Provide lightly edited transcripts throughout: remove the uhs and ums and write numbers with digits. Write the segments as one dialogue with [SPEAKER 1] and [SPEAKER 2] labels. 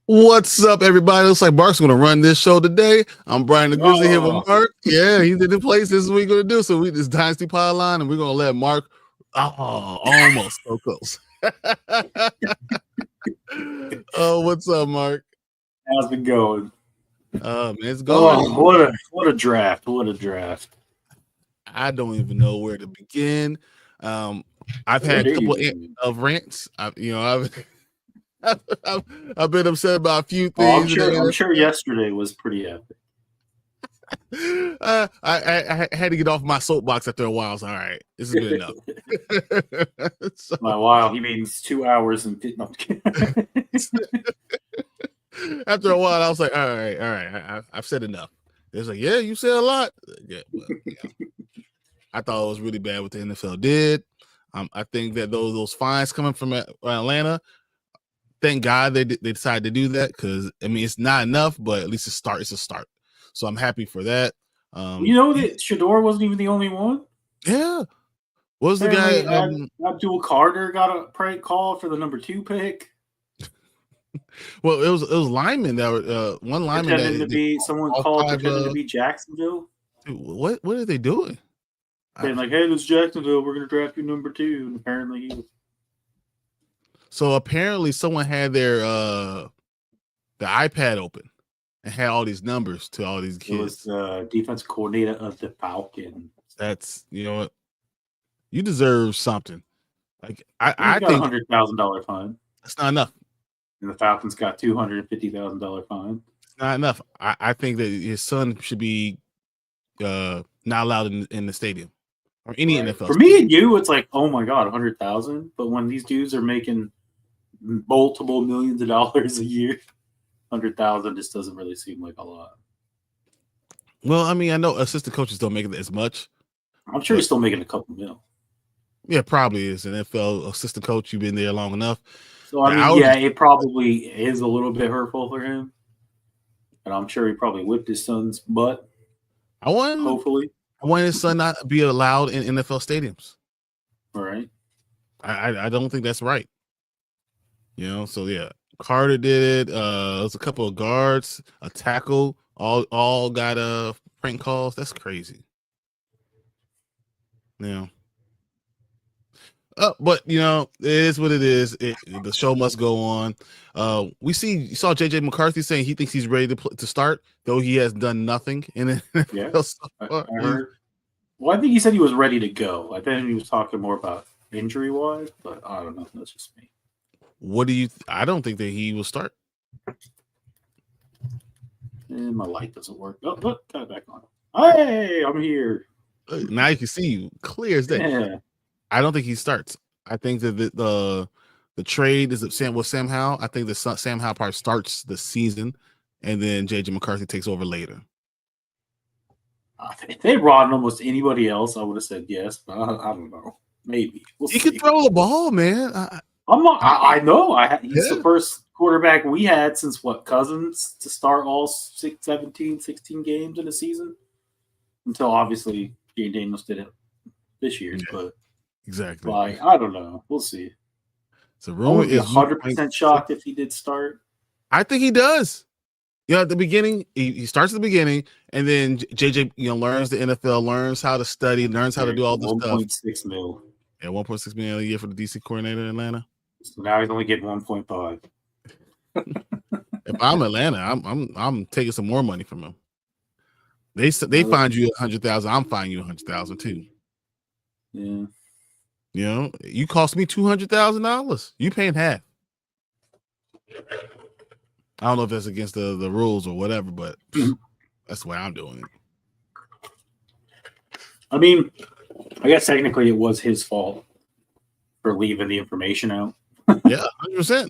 [SPEAKER 1] What's up, everybody? Looks like Mark's going to run this show today. I'm Brian the Grizzly here with Mark. Yeah, he's in the place. This is what we're going to do. So this dynastypylon, and we're going to let Mark. Almost so close. What's up, Mark?
[SPEAKER 2] How's it going?
[SPEAKER 1] Man, it's going.
[SPEAKER 2] What a draft! What a draft!
[SPEAKER 1] I don't even know where to begin. I've had a couple of rants. I've been upset about a few things.
[SPEAKER 2] I'm sure yesterday was pretty epic.
[SPEAKER 1] I had to get off my soapbox after a while. So, all right, this is good enough.
[SPEAKER 2] By while, he means 2 hours and
[SPEAKER 1] after a while, I was like, all right, I've said enough. It's like, yeah, you said a lot. Yeah, well, yeah. I thought it was really bad what the NFL did. I think that those fines coming from Atlanta. Thank God they decided to do that, because I mean it's not enough, but at least it's a start. So I'm happy for that.
[SPEAKER 2] You know that Shador wasn't even the only one.
[SPEAKER 1] Yeah, what was the guy?
[SPEAKER 2] Abdul Carter got a prank call for the number 2 pick.
[SPEAKER 1] Well, it was linemen that were one lineman
[SPEAKER 2] pretending to be someone called pretending to be Jacksonville.
[SPEAKER 1] Dude, what are they doing?
[SPEAKER 2] Saying like, hey, this is Jacksonville. We're gonna draft you number 2, and apparently he was.
[SPEAKER 1] So apparently someone had their the iPad open and had all these numbers to all these kids.
[SPEAKER 2] It was defense coordinator of the Falcons.
[SPEAKER 1] That's, you know what, you deserve something. Like I
[SPEAKER 2] got
[SPEAKER 1] think
[SPEAKER 2] $100,000 fine.
[SPEAKER 1] That's not enough.
[SPEAKER 2] And the Falcons got $250,000 fine.
[SPEAKER 1] It's not enough. I think that his son should be not allowed in the stadium or any NFL.
[SPEAKER 2] For me and you, it's like, oh my god, 100,000. But when these dudes are making multiple millions of dollars a year, 100,000 just doesn't really seem like a lot.
[SPEAKER 1] Well, I mean, I know assistant coaches don't make it as much.
[SPEAKER 2] I'm sure he's still making a couple mil.
[SPEAKER 1] Yeah, probably is an NFL assistant coach. You've been there long enough.
[SPEAKER 2] So I mean, it probably is a little bit hurtful for him. And I'm sure he probably whipped his son's butt.
[SPEAKER 1] Hopefully. I want his son not to be allowed in NFL stadiums.
[SPEAKER 2] Right.
[SPEAKER 1] I don't think that's right. So yeah, Carter did it. There's a couple of guards, a tackle, all got prank calls. That's crazy. Yeah. But it is what it is. The show must go on. You saw JJ McCarthy saying he thinks he's ready to start, though he has done nothing in it.
[SPEAKER 2] Yeah, I heard. Well, I think he said he was ready to go. I think he was talking more about injury wise, but I don't know. That's just me.
[SPEAKER 1] What do you? I don't think that he will start.
[SPEAKER 2] My light doesn't work. Oh, look, got it back on. Hey, I'm here.
[SPEAKER 1] Now you can see you clear as day.
[SPEAKER 2] Yeah.
[SPEAKER 1] I don't think he starts. I think that the trade is with Sam Howell. I think the Sam Howell part starts the season, and then JJ McCarthy takes over later.
[SPEAKER 2] If they brought almost anybody else, I would have said yes, but I don't know. Maybe
[SPEAKER 1] he could throw the ball, man.
[SPEAKER 2] I know. He's the first quarterback we had since Cousins to start all 16 games in a season. Until obviously Jay Daniels did it this year, but
[SPEAKER 1] exactly.
[SPEAKER 2] I don't know. We'll see.
[SPEAKER 1] So rumor is
[SPEAKER 2] 100% shocked if he did start.
[SPEAKER 1] I think he does. At the beginning, he starts at the beginning, and then JJ, learns the NFL, learns how to study, learns how to do all this stuff.
[SPEAKER 2] 1.6 mil.
[SPEAKER 1] Yeah, 1.6 million a year for the DC coordinator in Atlanta.
[SPEAKER 2] So now he's only getting 1.5.
[SPEAKER 1] If I'm Atlanta, I'm taking some more money from him. They find you 100,000. I'm finding you 100,000 too.
[SPEAKER 2] Yeah.
[SPEAKER 1] You cost me $200,000. You paying half. I don't know if that's against the rules or whatever, but that's the way I'm doing it.
[SPEAKER 2] I mean, I guess technically it was his fault for leaving the information out.
[SPEAKER 1] Yeah, 100%.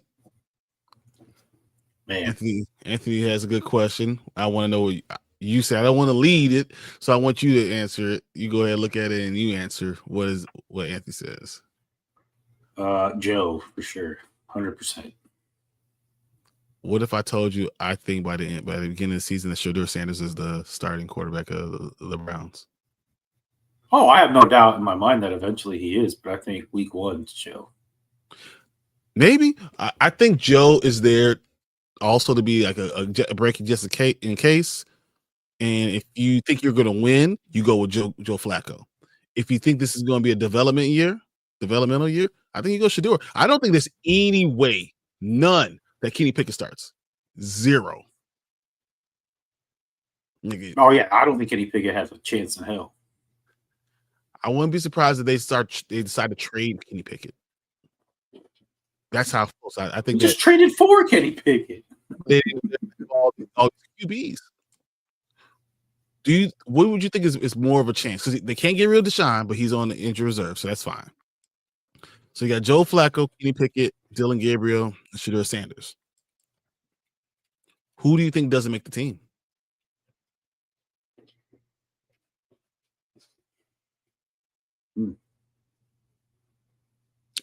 [SPEAKER 2] Man,
[SPEAKER 1] Anthony has a good question. I want to know what you said. I don't want to lead it, so I want you to answer it. You go ahead and look at it, and you answer what Anthony says.
[SPEAKER 2] Joe, for sure, 100%.
[SPEAKER 1] What if I told you I think by the beginning of the season that Shedeur Sanders is the starting quarterback of the Browns?
[SPEAKER 2] Oh, I have no doubt in my mind that eventually he is, but I think week 1's Joe.
[SPEAKER 1] Maybe. I think Joe is there also to be like a breaking just in case. And if you think you're going to win, you go with Joe Flacco. If you think this is going to be a developmental year, I think you go Shedeur. I don't think there's any way, none, that Kenny Pickett starts. 0.
[SPEAKER 2] Oh yeah, I don't think Kenny Pickett has a chance in hell.
[SPEAKER 1] I wouldn't be surprised if they decide to trade Kenny Pickett. That's how close I think.
[SPEAKER 2] Just traded for Kenny Pickett.
[SPEAKER 1] They all QBs. What would you think is more of a chance? Because they can't get rid of Deshaun, but he's on the injury reserve, so that's fine. So you got Joe Flacco, Kenny Pickett, Dylan Gabriel, and Shedeur Sanders. Who do you think doesn't make the team?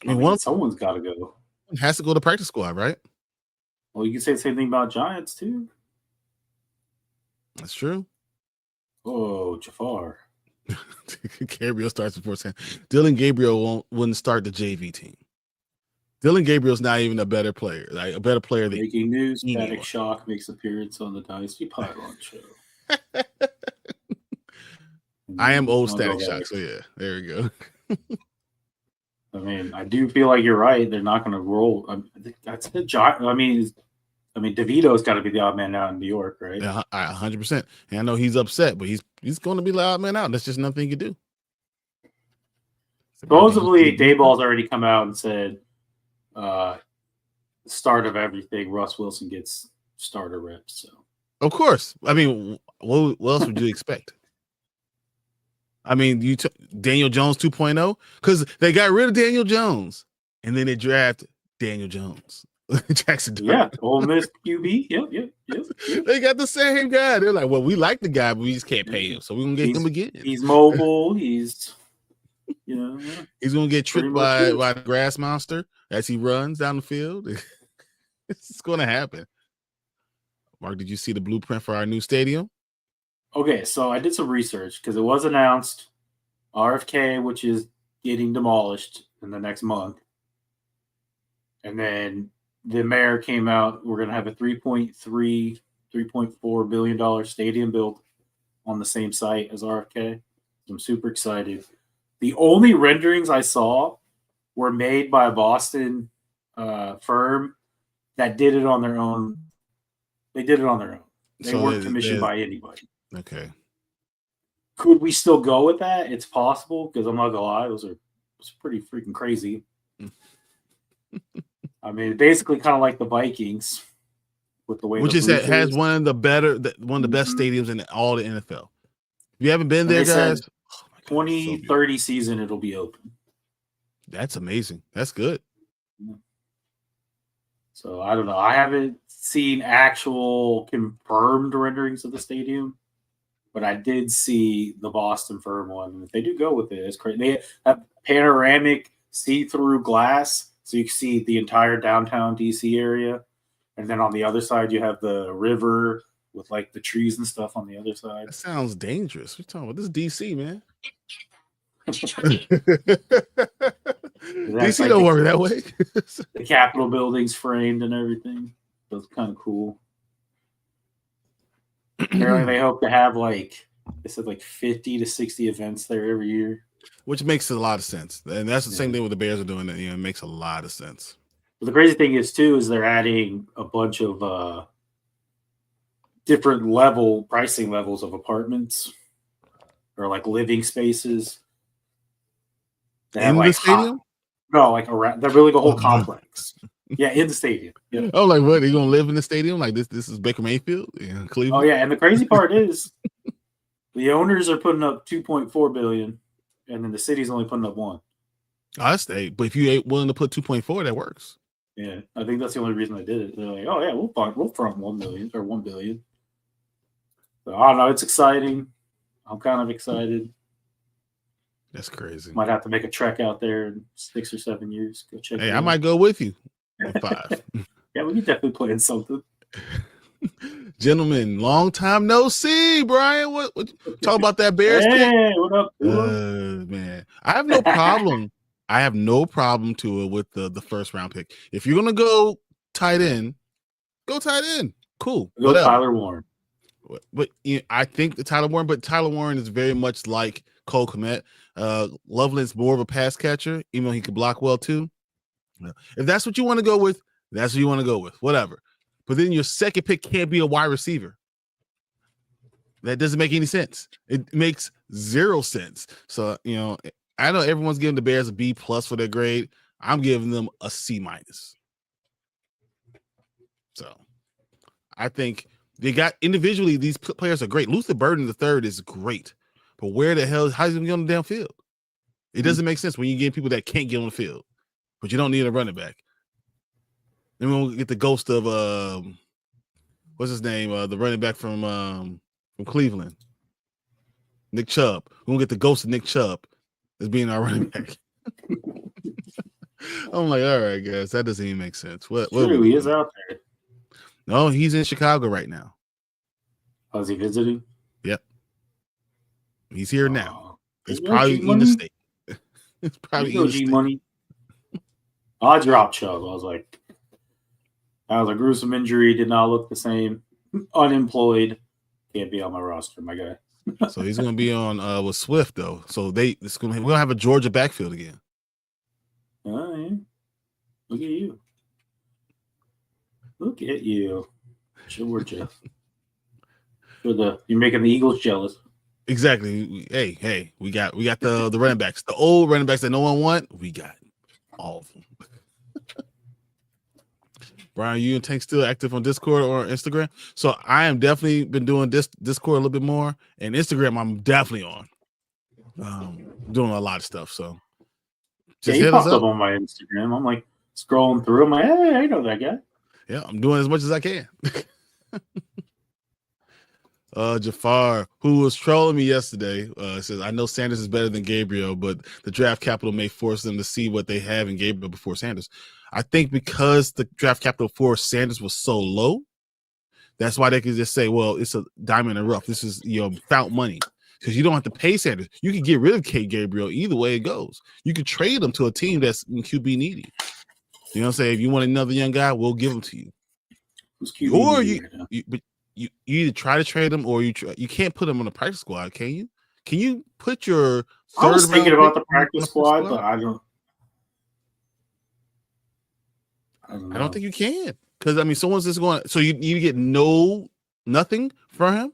[SPEAKER 2] I mean, someone's got to go.
[SPEAKER 1] Has to go to practice squad, right?
[SPEAKER 2] Well, you can say the same thing about Giants too.
[SPEAKER 1] That's true.
[SPEAKER 2] Oh, Jafar.
[SPEAKER 1] Gabriel starts before Sam. Dylan Gabriel wouldn't start the JV team. Dylan Gabriel's not even a better player. Like a better player than
[SPEAKER 2] Breaking news: Static Shock makes appearance on the Dynasty Pylon show.
[SPEAKER 1] I am old Static Shock, so yeah, there we go.
[SPEAKER 2] I mean, I do feel like you're right. They're not going to roll. That's the job. I mean, DeVito's got to be the odd man out in New York, right?
[SPEAKER 1] Yeah, 100%. And I know he's upset, but he's going to be the odd man out. That's just nothing you can do.
[SPEAKER 2] Supposedly, Dayball's already come out and said, start of everything, Russ Wilson gets starter reps. So,
[SPEAKER 1] of course. I mean, what else would you expect? I mean, Daniel Jones 2.0 because they got rid of Daniel Jones and then they draft Daniel Jones. Jackson.
[SPEAKER 2] Yeah, Ole Miss QB. Yep.
[SPEAKER 1] They got the same guy. They're like, well, we like the guy, but we just can't pay him, so we're gonna get him again.
[SPEAKER 2] He's mobile. He's
[SPEAKER 1] he's gonna get tricked by the grass monster as he runs down the field. It's gonna happen. Mark, did you see the blueprint for our new stadium?
[SPEAKER 2] Okay, so I did some research because it was announced RFK, which is getting demolished in the next month. And then the mayor came out, we're going to have a $3.4 billion stadium built on the same site as RFK. I'm super excited. The only renderings I saw were made by a Boston firm that did it on their own. They did it on their own. They weren't commissioned by anybody.
[SPEAKER 1] Okay.
[SPEAKER 2] Could we still go with that? It's possible, because I'm not gonna lie, it's pretty freaking crazy. I mean, basically, kind of like the Vikings, with the way
[SPEAKER 1] which is that has one of the best stadiums in all the NFL. If you haven't been there, guys,
[SPEAKER 2] 2030 season it'll be open.
[SPEAKER 1] That's amazing. That's good.
[SPEAKER 2] So I don't know. I haven't seen actual confirmed renderings of the stadium, but I did see the Boston firm one. If they do go with it, it's great. They have panoramic see-through glass, so you can see the entire downtown DC area. And then on the other side, you have the river with like the trees and stuff on the other side.
[SPEAKER 1] That sounds dangerous. We're talking about this is DC, man. DC
[SPEAKER 2] like
[SPEAKER 1] don't work that way.
[SPEAKER 2] The Capitol building's framed and everything. So it's kind of cool. Apparently, they hope to have they said 50 to 60 events there every year.
[SPEAKER 1] Which makes a lot of sense. And that's the same thing with the Bears are doing. It makes a lot of sense.
[SPEAKER 2] But the crazy thing is they're adding a bunch of different pricing levels of apartments or living spaces.
[SPEAKER 1] In the stadium?
[SPEAKER 2] No, around. They're building a whole complex. Yeah, in the stadium. Yeah.
[SPEAKER 1] Oh, what? Are you gonna live in the stadium? This is Baker Mayfield in Cleveland?
[SPEAKER 2] Oh yeah, and the crazy part is the owners are putting up $2.4 billion, and then the city's only putting up $1 billion.
[SPEAKER 1] I stay, but if you ain't willing to put 2.4, that works.
[SPEAKER 2] Yeah, I think that's the only reason I did it. They're like, oh yeah, we'll front $1 million or $1 billion. So, I don't know. It's exciting. I'm kind of excited.
[SPEAKER 1] That's crazy.
[SPEAKER 2] Might have to make a trek out there in 6 or 7 years. Go check.
[SPEAKER 1] Hey, I might go with you. 5.
[SPEAKER 2] Yeah, we can definitely plan something.
[SPEAKER 1] Gentlemen, long time no see, Brian. What talk about that Bears pick?
[SPEAKER 2] Hey, what up?
[SPEAKER 1] Man, I have no problem. I have no problem to it with the first round pick. If you're gonna go tight end, go tight end. Cool.
[SPEAKER 2] Go Tyler Warren.
[SPEAKER 1] But I think Tyler Warren is very much like Cole Kmet. Loveland's more of a pass catcher, even though he could block well too. If that's what you want to go with, that's what you want to go with. Whatever. But then your second pick can't be a wide receiver. That doesn't make any sense. It makes 0 sense. So, I know everyone's giving the Bears a B+ for their grade. I'm giving them a C-. So, I think they got individually, these players are great. Luther Burden III is great. But where the hell, how's he going to get on the damn field? It doesn't make sense when you get people that can't get on the field, but you don't need a running back. Then we'll get the ghost of what's his name? The running back from Cleveland, Nick Chubb. We'll get the ghost of Nick Chubb as being our running back. I'm like, all right, guys, that doesn't even make sense. What
[SPEAKER 2] he is out there.
[SPEAKER 1] No, he's in Chicago right now.
[SPEAKER 2] Oh, is he visiting?
[SPEAKER 1] Yep. He's here now. He's probably in the state. It's probably in the state.
[SPEAKER 2] Money. I dropped Chubb. I was like, that was a gruesome injury. Did not look the same. Unemployed. Can't be on my roster, my guy.
[SPEAKER 1] So he's going to be on with Swift though. So we're going to have a Georgia backfield again.
[SPEAKER 2] Oh, yeah. Look at you. Look at you, Georgia. You're making the Eagles jealous.
[SPEAKER 1] Exactly. Hey, we got the running backs, the old running backs that no one want. We got all of them. Brian, you and Tank still active on Discord or Instagram? So I am definitely been doing Discord a little bit more, and Instagram I'm definitely on. Doing a lot of stuff. So
[SPEAKER 2] just hit us up on my Instagram. I'm like scrolling through. I'm like, hey, I know that guy.
[SPEAKER 1] Yeah, I'm doing as much as I can. Jafar, who was trolling me yesterday, says, I know Sanders is better than Gabriel, but the draft capital may force them to see what they have in Gabriel before Sanders. I think because the draft capital for Sanders was so low, that's why they can just say, well, it's a diamond in the rough. This is, fountain money. because you don't have to pay Sanders. You can get rid of K. Gabriel either way it goes. You can trade him to a team that's QB needy. You know what I'm saying? If you want another young guy, we'll give him to you.
[SPEAKER 2] Who's QB
[SPEAKER 1] Or
[SPEAKER 2] right
[SPEAKER 1] you either try to trade him or you can't put him on the practice squad, can you? Can you put your
[SPEAKER 2] I was thinking about the practice squad, but I don't
[SPEAKER 1] think you can. Because I mean, someone's just going. So you get nothing from him.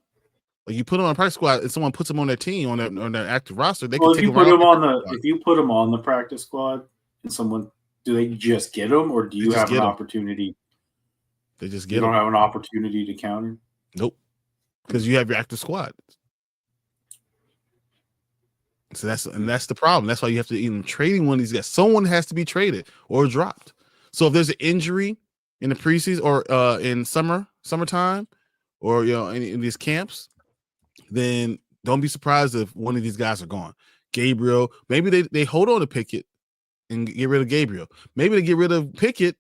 [SPEAKER 1] Like you put him on a practice squad, and someone puts him on their team on their active roster. They can take him
[SPEAKER 2] if you put him on the practice squad, and someone do they just get him, or do you have an opportunity?
[SPEAKER 1] They just get.
[SPEAKER 2] You don't have an opportunity to counter.
[SPEAKER 1] Nope, because you have your active squad. So that's the problem. That's why you have to even trading one of these guys. Someone has to be traded or dropped. So if there's an injury in the preseason or in summertime, or in these camps, then don't be surprised if one of these guys are gone. Gabriel, maybe they hold on to Pickett and get rid of Gabriel. Maybe they get rid of Pickett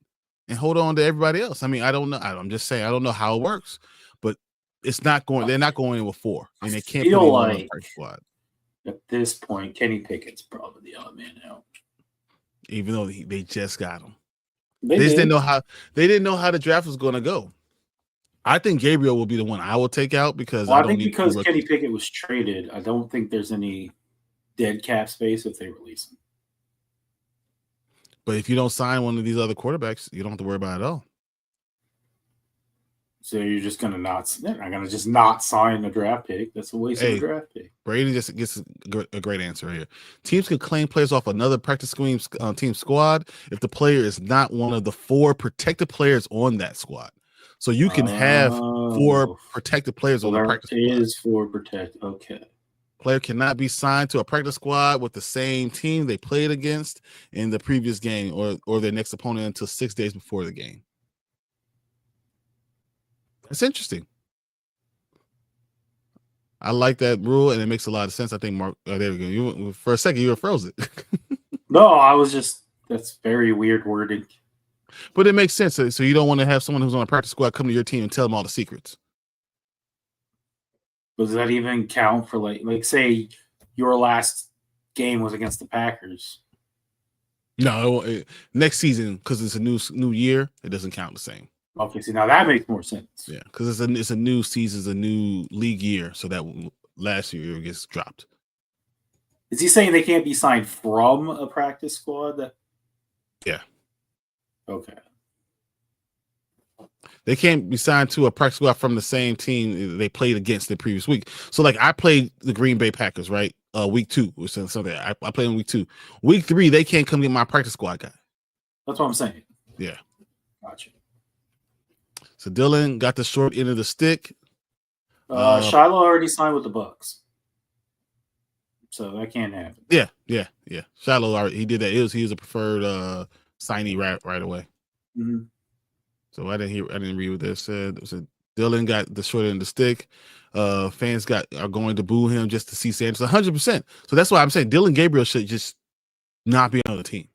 [SPEAKER 1] and hold on to everybody else. I mean, I don't know. I'm just saying I don't know how it works, but it's not going. They're not going in with 4, and they can't put anyone on the practice squad.
[SPEAKER 2] At this point, Kenny Pickett's probably the odd man out.
[SPEAKER 1] Even though they just got him. They just didn't know how the draft was going to go. I think Gabriel will be the one I will take out because
[SPEAKER 2] because Kenny Pickett was traded, I don't think there's any dead cap space if they release him.
[SPEAKER 1] But if you don't sign one of these other quarterbacks, you don't have to worry about it at all.
[SPEAKER 2] So you're just going to not sign a draft pick. That's a waste of a draft pick.
[SPEAKER 1] Brady just gets a great answer here. Teams can claim players off another practice team squad if the player is not one of the 4 protected players on that squad. So you can have 4 protected players on the practice squad.
[SPEAKER 2] There is 4 protected. Okay.
[SPEAKER 1] Player cannot be signed to a practice squad with the same team they played against in the previous game or their next opponent until 6 days before the game. It's interesting. I like that rule, and it makes a lot of sense. I think Mark. There we go. You for a second you were frozen.
[SPEAKER 2] No, I was just. That's very weird wording.
[SPEAKER 1] But it makes sense. So you don't want to have someone who's on a practice squad come to your team and tell them all the secrets.
[SPEAKER 2] Does that even count for like say your last game was against the Packers?
[SPEAKER 1] No, next season because it's a new year, it doesn't count the same.
[SPEAKER 2] Okay, see now that makes more sense.
[SPEAKER 1] Yeah, because it's a new season, it's a new league year, so that last year gets dropped.
[SPEAKER 2] Is he saying they can't be signed from a practice squad?
[SPEAKER 1] Yeah.
[SPEAKER 2] Okay.
[SPEAKER 1] They can't be signed to a practice squad from the same team they played against the previous week. So, like, I played the Green Bay Packers, right? Week 2 or something. I played in week 2. Week 3, they can't come get my practice squad guy.
[SPEAKER 2] That's what I'm saying.
[SPEAKER 1] Yeah.
[SPEAKER 2] Gotcha.
[SPEAKER 1] So Dylan got the short end of the stick.
[SPEAKER 2] Shiloh already signed with the Bucks, so that can't happen.
[SPEAKER 1] Yeah. Shiloh already he did that. He was a preferred signee right away.
[SPEAKER 2] Mm-hmm.
[SPEAKER 1] So I didn't read what they said. It said Dylan got the short end of the stick. Fans are going to boo him just to see Sanders 100%. So that's why I'm saying Dylan Gabriel should just not be on the team.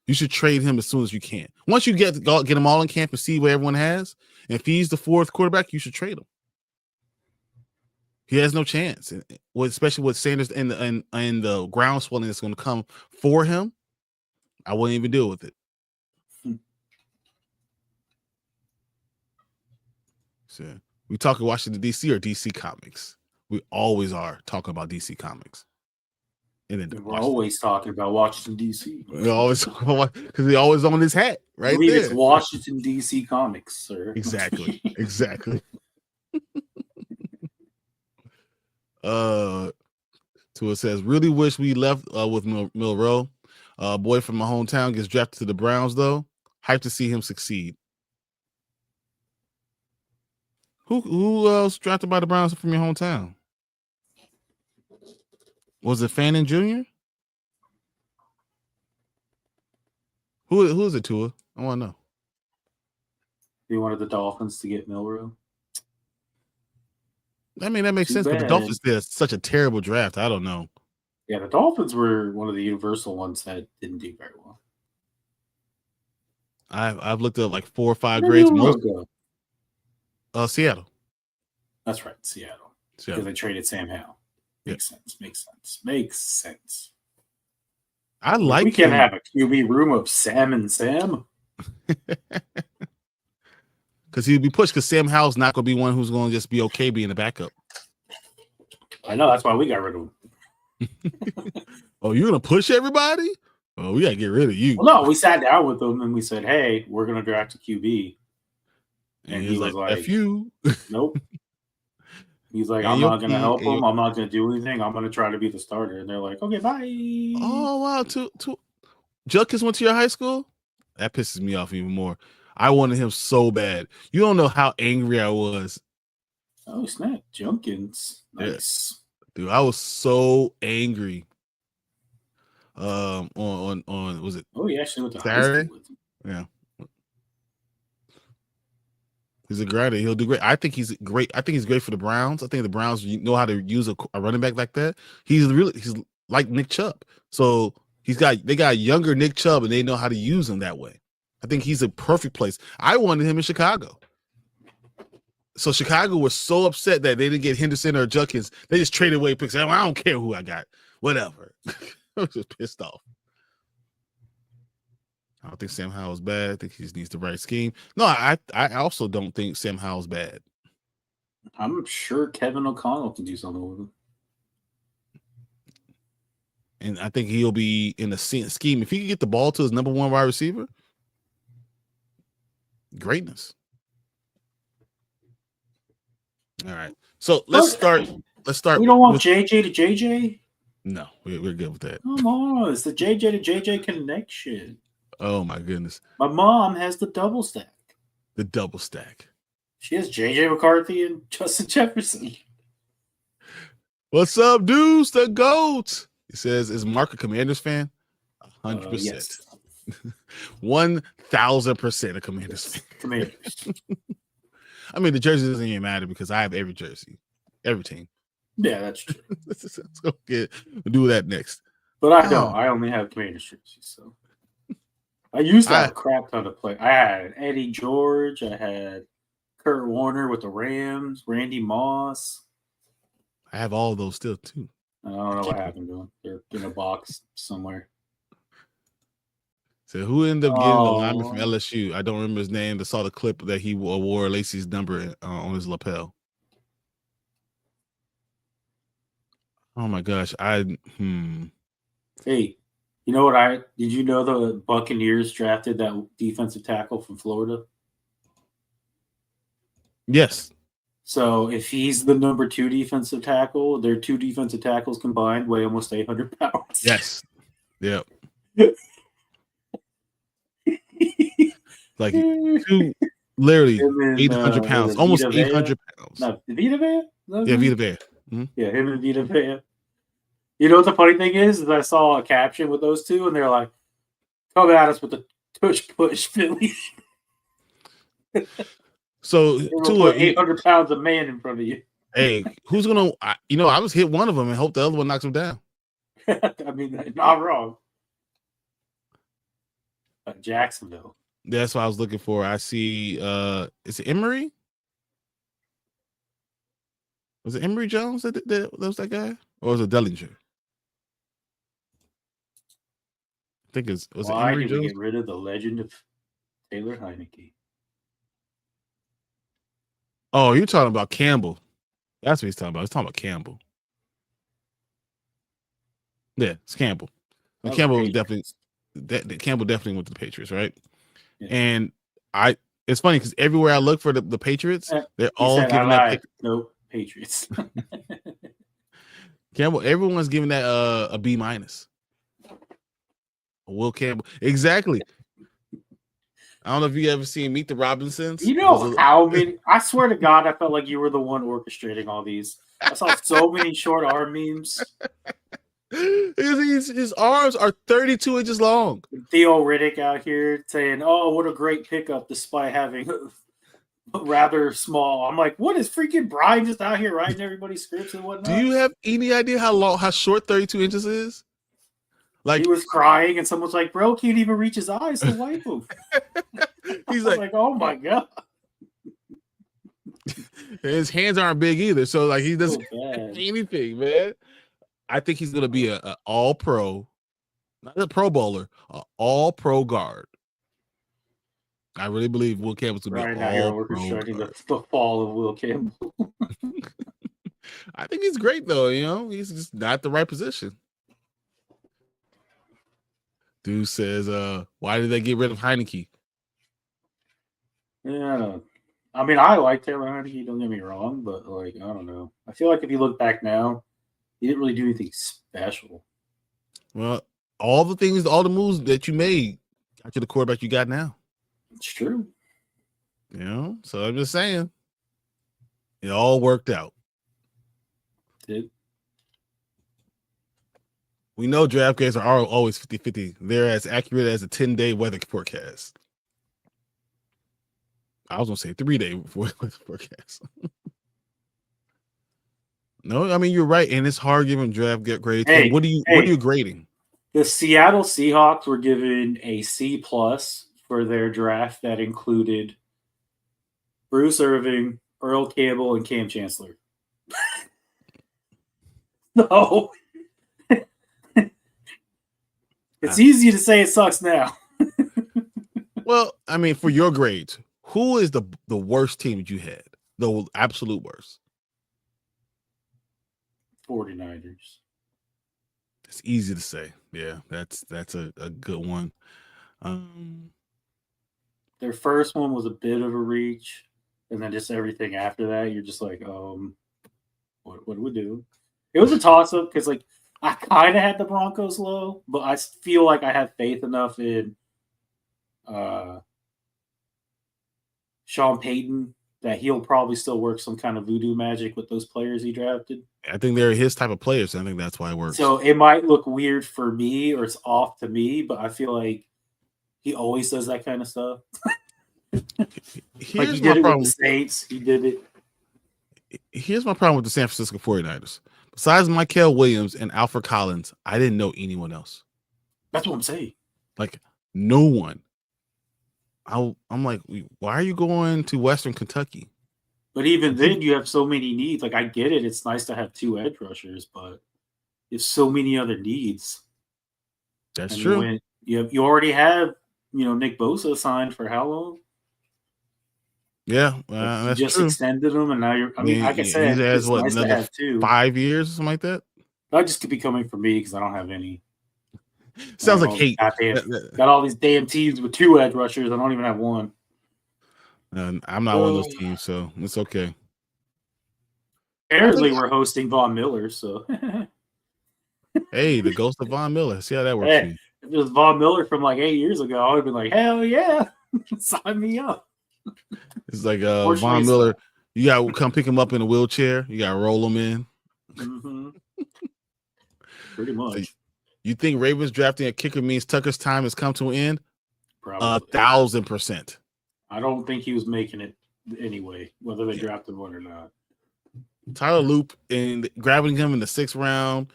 [SPEAKER 1] You should trade him as soon as you can. Once you get him all in camp and see what everyone has, and if he's the 4th quarterback, you should trade him. He has no chance, especially with Sanders and the ground swelling that's going to come for him. I wouldn't even deal with it. So we talking Washington D.C. or D.C. Comics. We always are talking about D.C. Comics. And then
[SPEAKER 2] we're always talking about Washington D.C.
[SPEAKER 1] We always because he always on his hat, right?
[SPEAKER 2] I believe it's Washington D.C. Comics, sir.
[SPEAKER 1] Exactly. Tua says, really wish we left with Milroe. Boy from my hometown gets drafted to the Browns, though. Hype to see him succeed. Who else drafted by the Browns from your hometown? Was it Fannin Jr.? Who is it, Tua? I want to know.
[SPEAKER 2] He wanted the Dolphins to get Milroe.
[SPEAKER 1] I mean, that makes sense, but the Dolphins did such a terrible draft. I don't know.
[SPEAKER 2] Yeah, the Dolphins were one of the universal ones that didn't do very well.
[SPEAKER 1] I've looked at like 4 or 5 grades. Seattle.
[SPEAKER 2] That's right, Seattle. Because they traded Sam Howell. Makes sense.
[SPEAKER 1] I like
[SPEAKER 2] we can have a QB room of Sam and Sam.
[SPEAKER 1] Because he'd be pushed because Sam Howell's not going to be one who's going to just be okay being the backup.
[SPEAKER 2] I know. That's why we got rid of him.
[SPEAKER 1] Oh, you're going to push everybody? Oh, we got to get rid of you.
[SPEAKER 2] Well, no, we sat down with him and we said, hey, we're going to draft a QB.
[SPEAKER 1] And he was like, F you.
[SPEAKER 2] Nope. He's like, I'm not going to help him. I'm not going to do anything. I'm going to try to be the starter. And they're like, okay, bye.
[SPEAKER 1] Oh, wow. Judkins went to your high school? That pisses me off even more. I wanted him so bad. You don't know how angry I was.
[SPEAKER 2] Oh, snap. Junkins. Nice.
[SPEAKER 1] Yeah. Dude, I was so angry. On was it?
[SPEAKER 2] Oh, he actually went to
[SPEAKER 1] Saturday?
[SPEAKER 2] High school.
[SPEAKER 1] Yeah. He's a grinder. He'll do great. I think he's great. I think he's great for the Browns. I think the Browns know how to use a running back like that. He's like Nick Chubb. So they got younger Nick Chubb and they know how to use him that way. I think he's a perfect place. I wanted him in Chicago. So Chicago was so upset that they didn't get Henderson or Judkins. They just traded away picks. I don't care who I got. Whatever. I was just pissed off. I don't think Sam Howell's bad. I think he just needs the right scheme. No, I also don't think Sam Howell's bad.
[SPEAKER 2] I'm sure Kevin O'Connell can do something with him.
[SPEAKER 1] And I think he'll be in the scheme. If he can get the ball to his number one wide receiver, greatness. All right. So let's start.
[SPEAKER 2] We don't want JJ to JJ?
[SPEAKER 1] No, we're good with that.
[SPEAKER 2] Come on. It's the JJ to JJ connection.
[SPEAKER 1] Oh, my goodness.
[SPEAKER 2] My mom has the double stack.
[SPEAKER 1] The double stack.
[SPEAKER 2] She has JJ McCarthy and Justin Jefferson.
[SPEAKER 1] What's up, dudes? The GOAT. He says, is Mark a Commanders fan? 100%.
[SPEAKER 2] Yes.
[SPEAKER 1] 1,000% a Commanders fan.
[SPEAKER 2] Commanders.
[SPEAKER 1] I mean, the jersey doesn't even matter because I have every jersey, every team.
[SPEAKER 2] Yeah, that's true.
[SPEAKER 1] Let's go we'll do that next.
[SPEAKER 2] But I don't. I only have Commanders jerseys, so. I used to have a crap ton of play. I had Eddie George. I had Kurt Warner with the Rams. Randy Moss.
[SPEAKER 1] I have all of those still, too.
[SPEAKER 2] I don't know what happened to them. They're in a box somewhere.
[SPEAKER 1] So who ended up getting the lineman from LSU? I don't remember his name. I saw the clip that he wore Lacey's number on his lapel. Oh, my gosh.
[SPEAKER 2] Hey, you know what did you know the Buccaneers drafted that defensive tackle from Florida?
[SPEAKER 1] Yes.
[SPEAKER 2] So if he's the number 2 defensive tackle, their 2 defensive tackles combined weigh almost 800 pounds.
[SPEAKER 1] Yes. Yep. Like literally 800 pounds, almost 800 pounds.
[SPEAKER 2] No, Vita Vea?
[SPEAKER 1] Yeah, Vita Vea. Mm-hmm.
[SPEAKER 2] Yeah, him and Vita Vea. You know what the funny thing is I saw a caption with those two, and they're like, come at us with the push, Philly.
[SPEAKER 1] So,
[SPEAKER 2] put 800 pounds of man in front of you.
[SPEAKER 1] Hey, who's going to, I just hit one of them and hope the other one knocks him down.
[SPEAKER 2] I mean, not wrong. Jacksonville.
[SPEAKER 1] That's what I was looking for. I see, is it Emory? Was it Emory Jones that was that guy? Or was it Dellinger? I think was it Emory Jones?
[SPEAKER 2] Get rid of the legend of Taylor Heineke?
[SPEAKER 1] Oh, you're talking about Campbell. That's what he's talking about. He's talking about Campbell. Yeah, it's Campbell. Campbell was definitely went to the Patriots, right? Yeah. And it's funny because everywhere I look for the Patriots, they're all giving that
[SPEAKER 2] no Patriots.
[SPEAKER 1] Campbell, everyone's giving that a B-. Will Campbell. Exactly. I don't know if you ever seen Meet the Robinsons.
[SPEAKER 2] You know how many? I swear to God, I felt like you were the one orchestrating all these. I saw so many short arm memes.
[SPEAKER 1] His arms are 32 inches long.
[SPEAKER 2] Theo Riddick out here saying, "Oh, what a great pickup!" Despite having rather small. I'm like, what is freaking Brian just out here writing everybody's scripts and whatnot?
[SPEAKER 1] Do you have any idea how short 32 inches is? Like
[SPEAKER 2] he was crying, and someone's like, "Bro, can't even reach his eyes to wipe him."
[SPEAKER 1] He's like,
[SPEAKER 2] "Oh my God."
[SPEAKER 1] His hands aren't big either, so like he doesn't have anything, man. I think he's going to be a all-pro, not a Pro Bowler, an all-pro guard. I really believe Will Campbell's going to be
[SPEAKER 2] Right now, here we're
[SPEAKER 1] all-pro
[SPEAKER 2] constructing
[SPEAKER 1] guard.
[SPEAKER 2] the fall of Will Campbell.
[SPEAKER 1] I think he's great, though. He's just not the right position. Dude says, why did they get rid of Heineke?
[SPEAKER 2] Yeah, I mean, I like Taylor Heineke, don't get me wrong, but I don't know. I feel like if you look back now, he didn't really do anything special.
[SPEAKER 1] Well, all the moves that you made got you the quarterback you got now.
[SPEAKER 2] It's true.
[SPEAKER 1] So I'm just saying, it all worked out. We know draft grades are always 50-50. They're as accurate as a 10-day weather forecast. I was going to say 3-day weather forecast. No, I mean, you're right. And it's hard giving draft grades.
[SPEAKER 2] Hey,
[SPEAKER 1] what are you grading?
[SPEAKER 2] The Seattle Seahawks were given a C+ for their draft that included Bruce Irving, Earl Campbell, and Cam Chancellor. No. It's easy to say it sucks now.
[SPEAKER 1] Well, I mean, for your grades, who is the worst team that you had? The absolute worst?
[SPEAKER 2] 49ers.
[SPEAKER 1] It's easy to say. Yeah, that's a good one.
[SPEAKER 2] Their first one was a bit of a reach, and then just everything after that, you're just like, what do we do? It was a toss-up because, I kind of had the Broncos low, but I feel like I have faith enough in Sean Payton that he'll probably still work some kind of voodoo magic with those players he drafted.
[SPEAKER 1] I think they're his type of players. I think that's why it works.
[SPEAKER 2] So it might look weird for me or it's off to me, but I feel like he always does that kind of stuff.
[SPEAKER 1] Here's
[SPEAKER 2] he did it with the Saints. He did it.
[SPEAKER 1] Here's my problem with the San Francisco 49ers. Besides Michael Williams and Alfred Collins, I didn't know anyone else.
[SPEAKER 2] That's what I'm saying.
[SPEAKER 1] No one. I'm like, why are you going to Western Kentucky?
[SPEAKER 2] But even then, you have so many needs. I get it. It's nice to have 2 edge rushers, but you have so many other needs.
[SPEAKER 1] That's true.
[SPEAKER 2] You already have, Nick Bosa signed for how long?
[SPEAKER 1] Yeah, that's
[SPEAKER 2] just
[SPEAKER 1] true.
[SPEAKER 2] Extended him, and now you're. I mean, like I said,
[SPEAKER 1] it's
[SPEAKER 2] nice to have 2.
[SPEAKER 1] 5 years or something like that.
[SPEAKER 2] That just could be coming from me because I don't have any.
[SPEAKER 1] Sounds like hate.
[SPEAKER 2] Got all these damn teams with 2 edge rushers. I don't even have 1.
[SPEAKER 1] I'm not one of those teams, so it's okay.
[SPEAKER 2] Apparently, we're hosting Von Miller, so.
[SPEAKER 1] Hey, the ghost of Von Miller. See how that works. Hey,
[SPEAKER 2] if it was Von Miller from 8 years ago, I would have been like, hell yeah, sign me up.
[SPEAKER 1] It's like Von Miller. You got to come pick him up in a wheelchair. You got to roll him in.
[SPEAKER 2] Mm-hmm. Pretty much.
[SPEAKER 1] So you think Ravens drafting a kicker means Tucker's time has come to an end?
[SPEAKER 2] Probably.
[SPEAKER 1] 1,000%.
[SPEAKER 2] I don't think he was making it anyway, whether they drafted one or not.
[SPEAKER 1] Tyler Loop and grabbing him in the 6th round.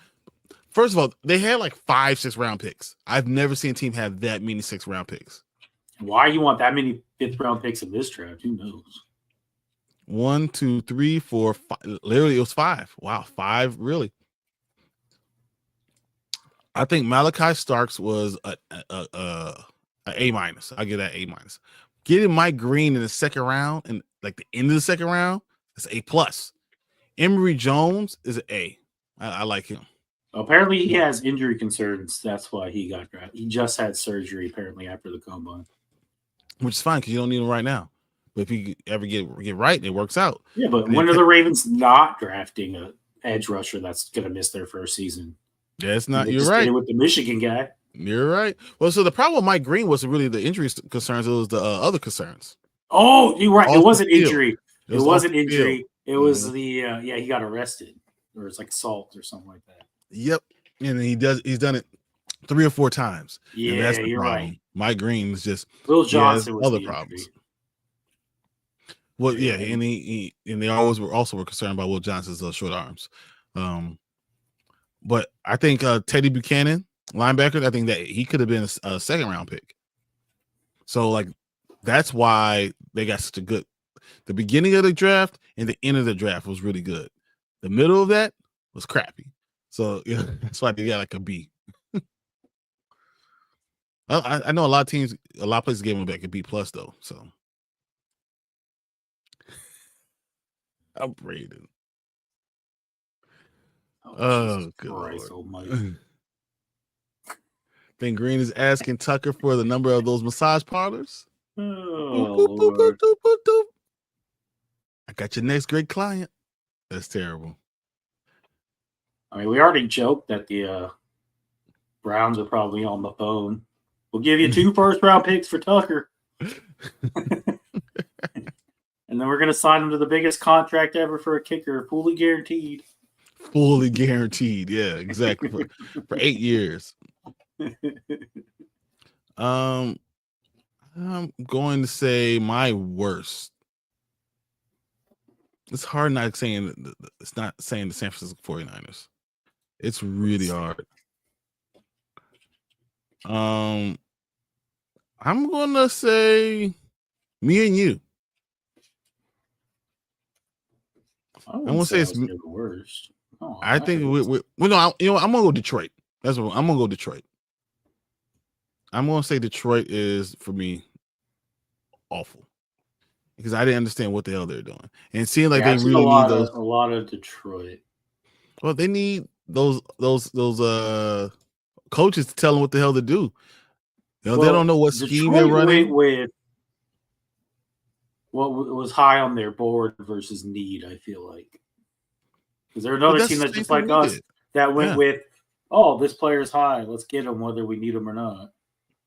[SPEAKER 1] First of all, they had 5 6th-round picks. I've never seen a team have that many 6th-round picks.
[SPEAKER 2] Why you want that many 5th-round picks in this draft? Who knows?
[SPEAKER 1] 1, 2, 3, 4, 5. Literally, it was 5. Wow, 5 really. I think Malachi Starks was a A-. I'll give that A-. Getting Mike Green in the 2nd round and the end of the 2nd round, that's A+. Emory Jones is an A. I like him.
[SPEAKER 2] Apparently, he has injury concerns. That's why he got drafted. He just had surgery apparently after the combine,
[SPEAKER 1] which is fine because you don't need him right now. But if you ever get right, it works out.
[SPEAKER 2] Yeah, but when are the Ravens not drafting an edge rusher that's going to miss their first season?
[SPEAKER 1] Yeah, it's not. You're right.
[SPEAKER 2] With the Michigan guy.
[SPEAKER 1] You're right. Well, so the problem with Mike Green wasn't really the injury concerns; it was the other concerns.
[SPEAKER 2] Oh, you're right. It wasn't injury. It wasn't injury.
[SPEAKER 1] Field.
[SPEAKER 2] It was the he got arrested, or it's assault or something like that.
[SPEAKER 1] Yep, and he's done it 3 or 4 times.
[SPEAKER 2] Yeah,
[SPEAKER 1] and that's the
[SPEAKER 2] you're
[SPEAKER 1] problem.
[SPEAKER 2] right.
[SPEAKER 1] Mike Green is just
[SPEAKER 2] Will Johnson was
[SPEAKER 1] other problems. Well, yeah, and they always were concerned about Will Johnson's short arms. But I think Teddy Buchanan, linebacker, I think that he could have been a 2nd-round pick. So that's why they got such a good. The beginning of the draft and the end of the draft was really good. The middle of that was crappy. So yeah, that's why they got like a B. I know a lot of teams, a lot of places gave him back a B plus though. So I'm Braden. Oh, good
[SPEAKER 2] Christ
[SPEAKER 1] Lord.
[SPEAKER 2] almighty.
[SPEAKER 1] Then Green is asking Tucker for the number of those massage parlors.
[SPEAKER 2] Oh,
[SPEAKER 1] Boop, boop, boop,
[SPEAKER 2] Lord.
[SPEAKER 1] boop, boop, boop. I got your next great client. That's terrible.
[SPEAKER 2] I mean, we already joked that the Browns are probably on the phone. We'll give you 2 first-round picks for Tucker. And then we're going to sign him to the biggest contract ever for a kicker, fully guaranteed.
[SPEAKER 1] Fully guaranteed. Yeah, exactly. For 8 years. I'm going to say my worst. It's hard not saying it's not saying the San Francisco 49ers. It's really hard. I'm gonna say me and you.
[SPEAKER 2] I'm gonna say it's the worst. Oh,
[SPEAKER 1] I think I'm gonna go Detroit. That's what I'm gonna go Detroit. I'm gonna say Detroit is for me awful because I didn't understand what the hell they're doing, and seeing like they really need those
[SPEAKER 2] a lot of Detroit.
[SPEAKER 1] Well, they need those coaches to tell them what the hell to do. You know, they don't know what scheme they're running.
[SPEAKER 2] With what was high on their board versus need, I feel like. Because they're another team that's just like us that went with, oh, this player's high. Let's get him whether we need him or not.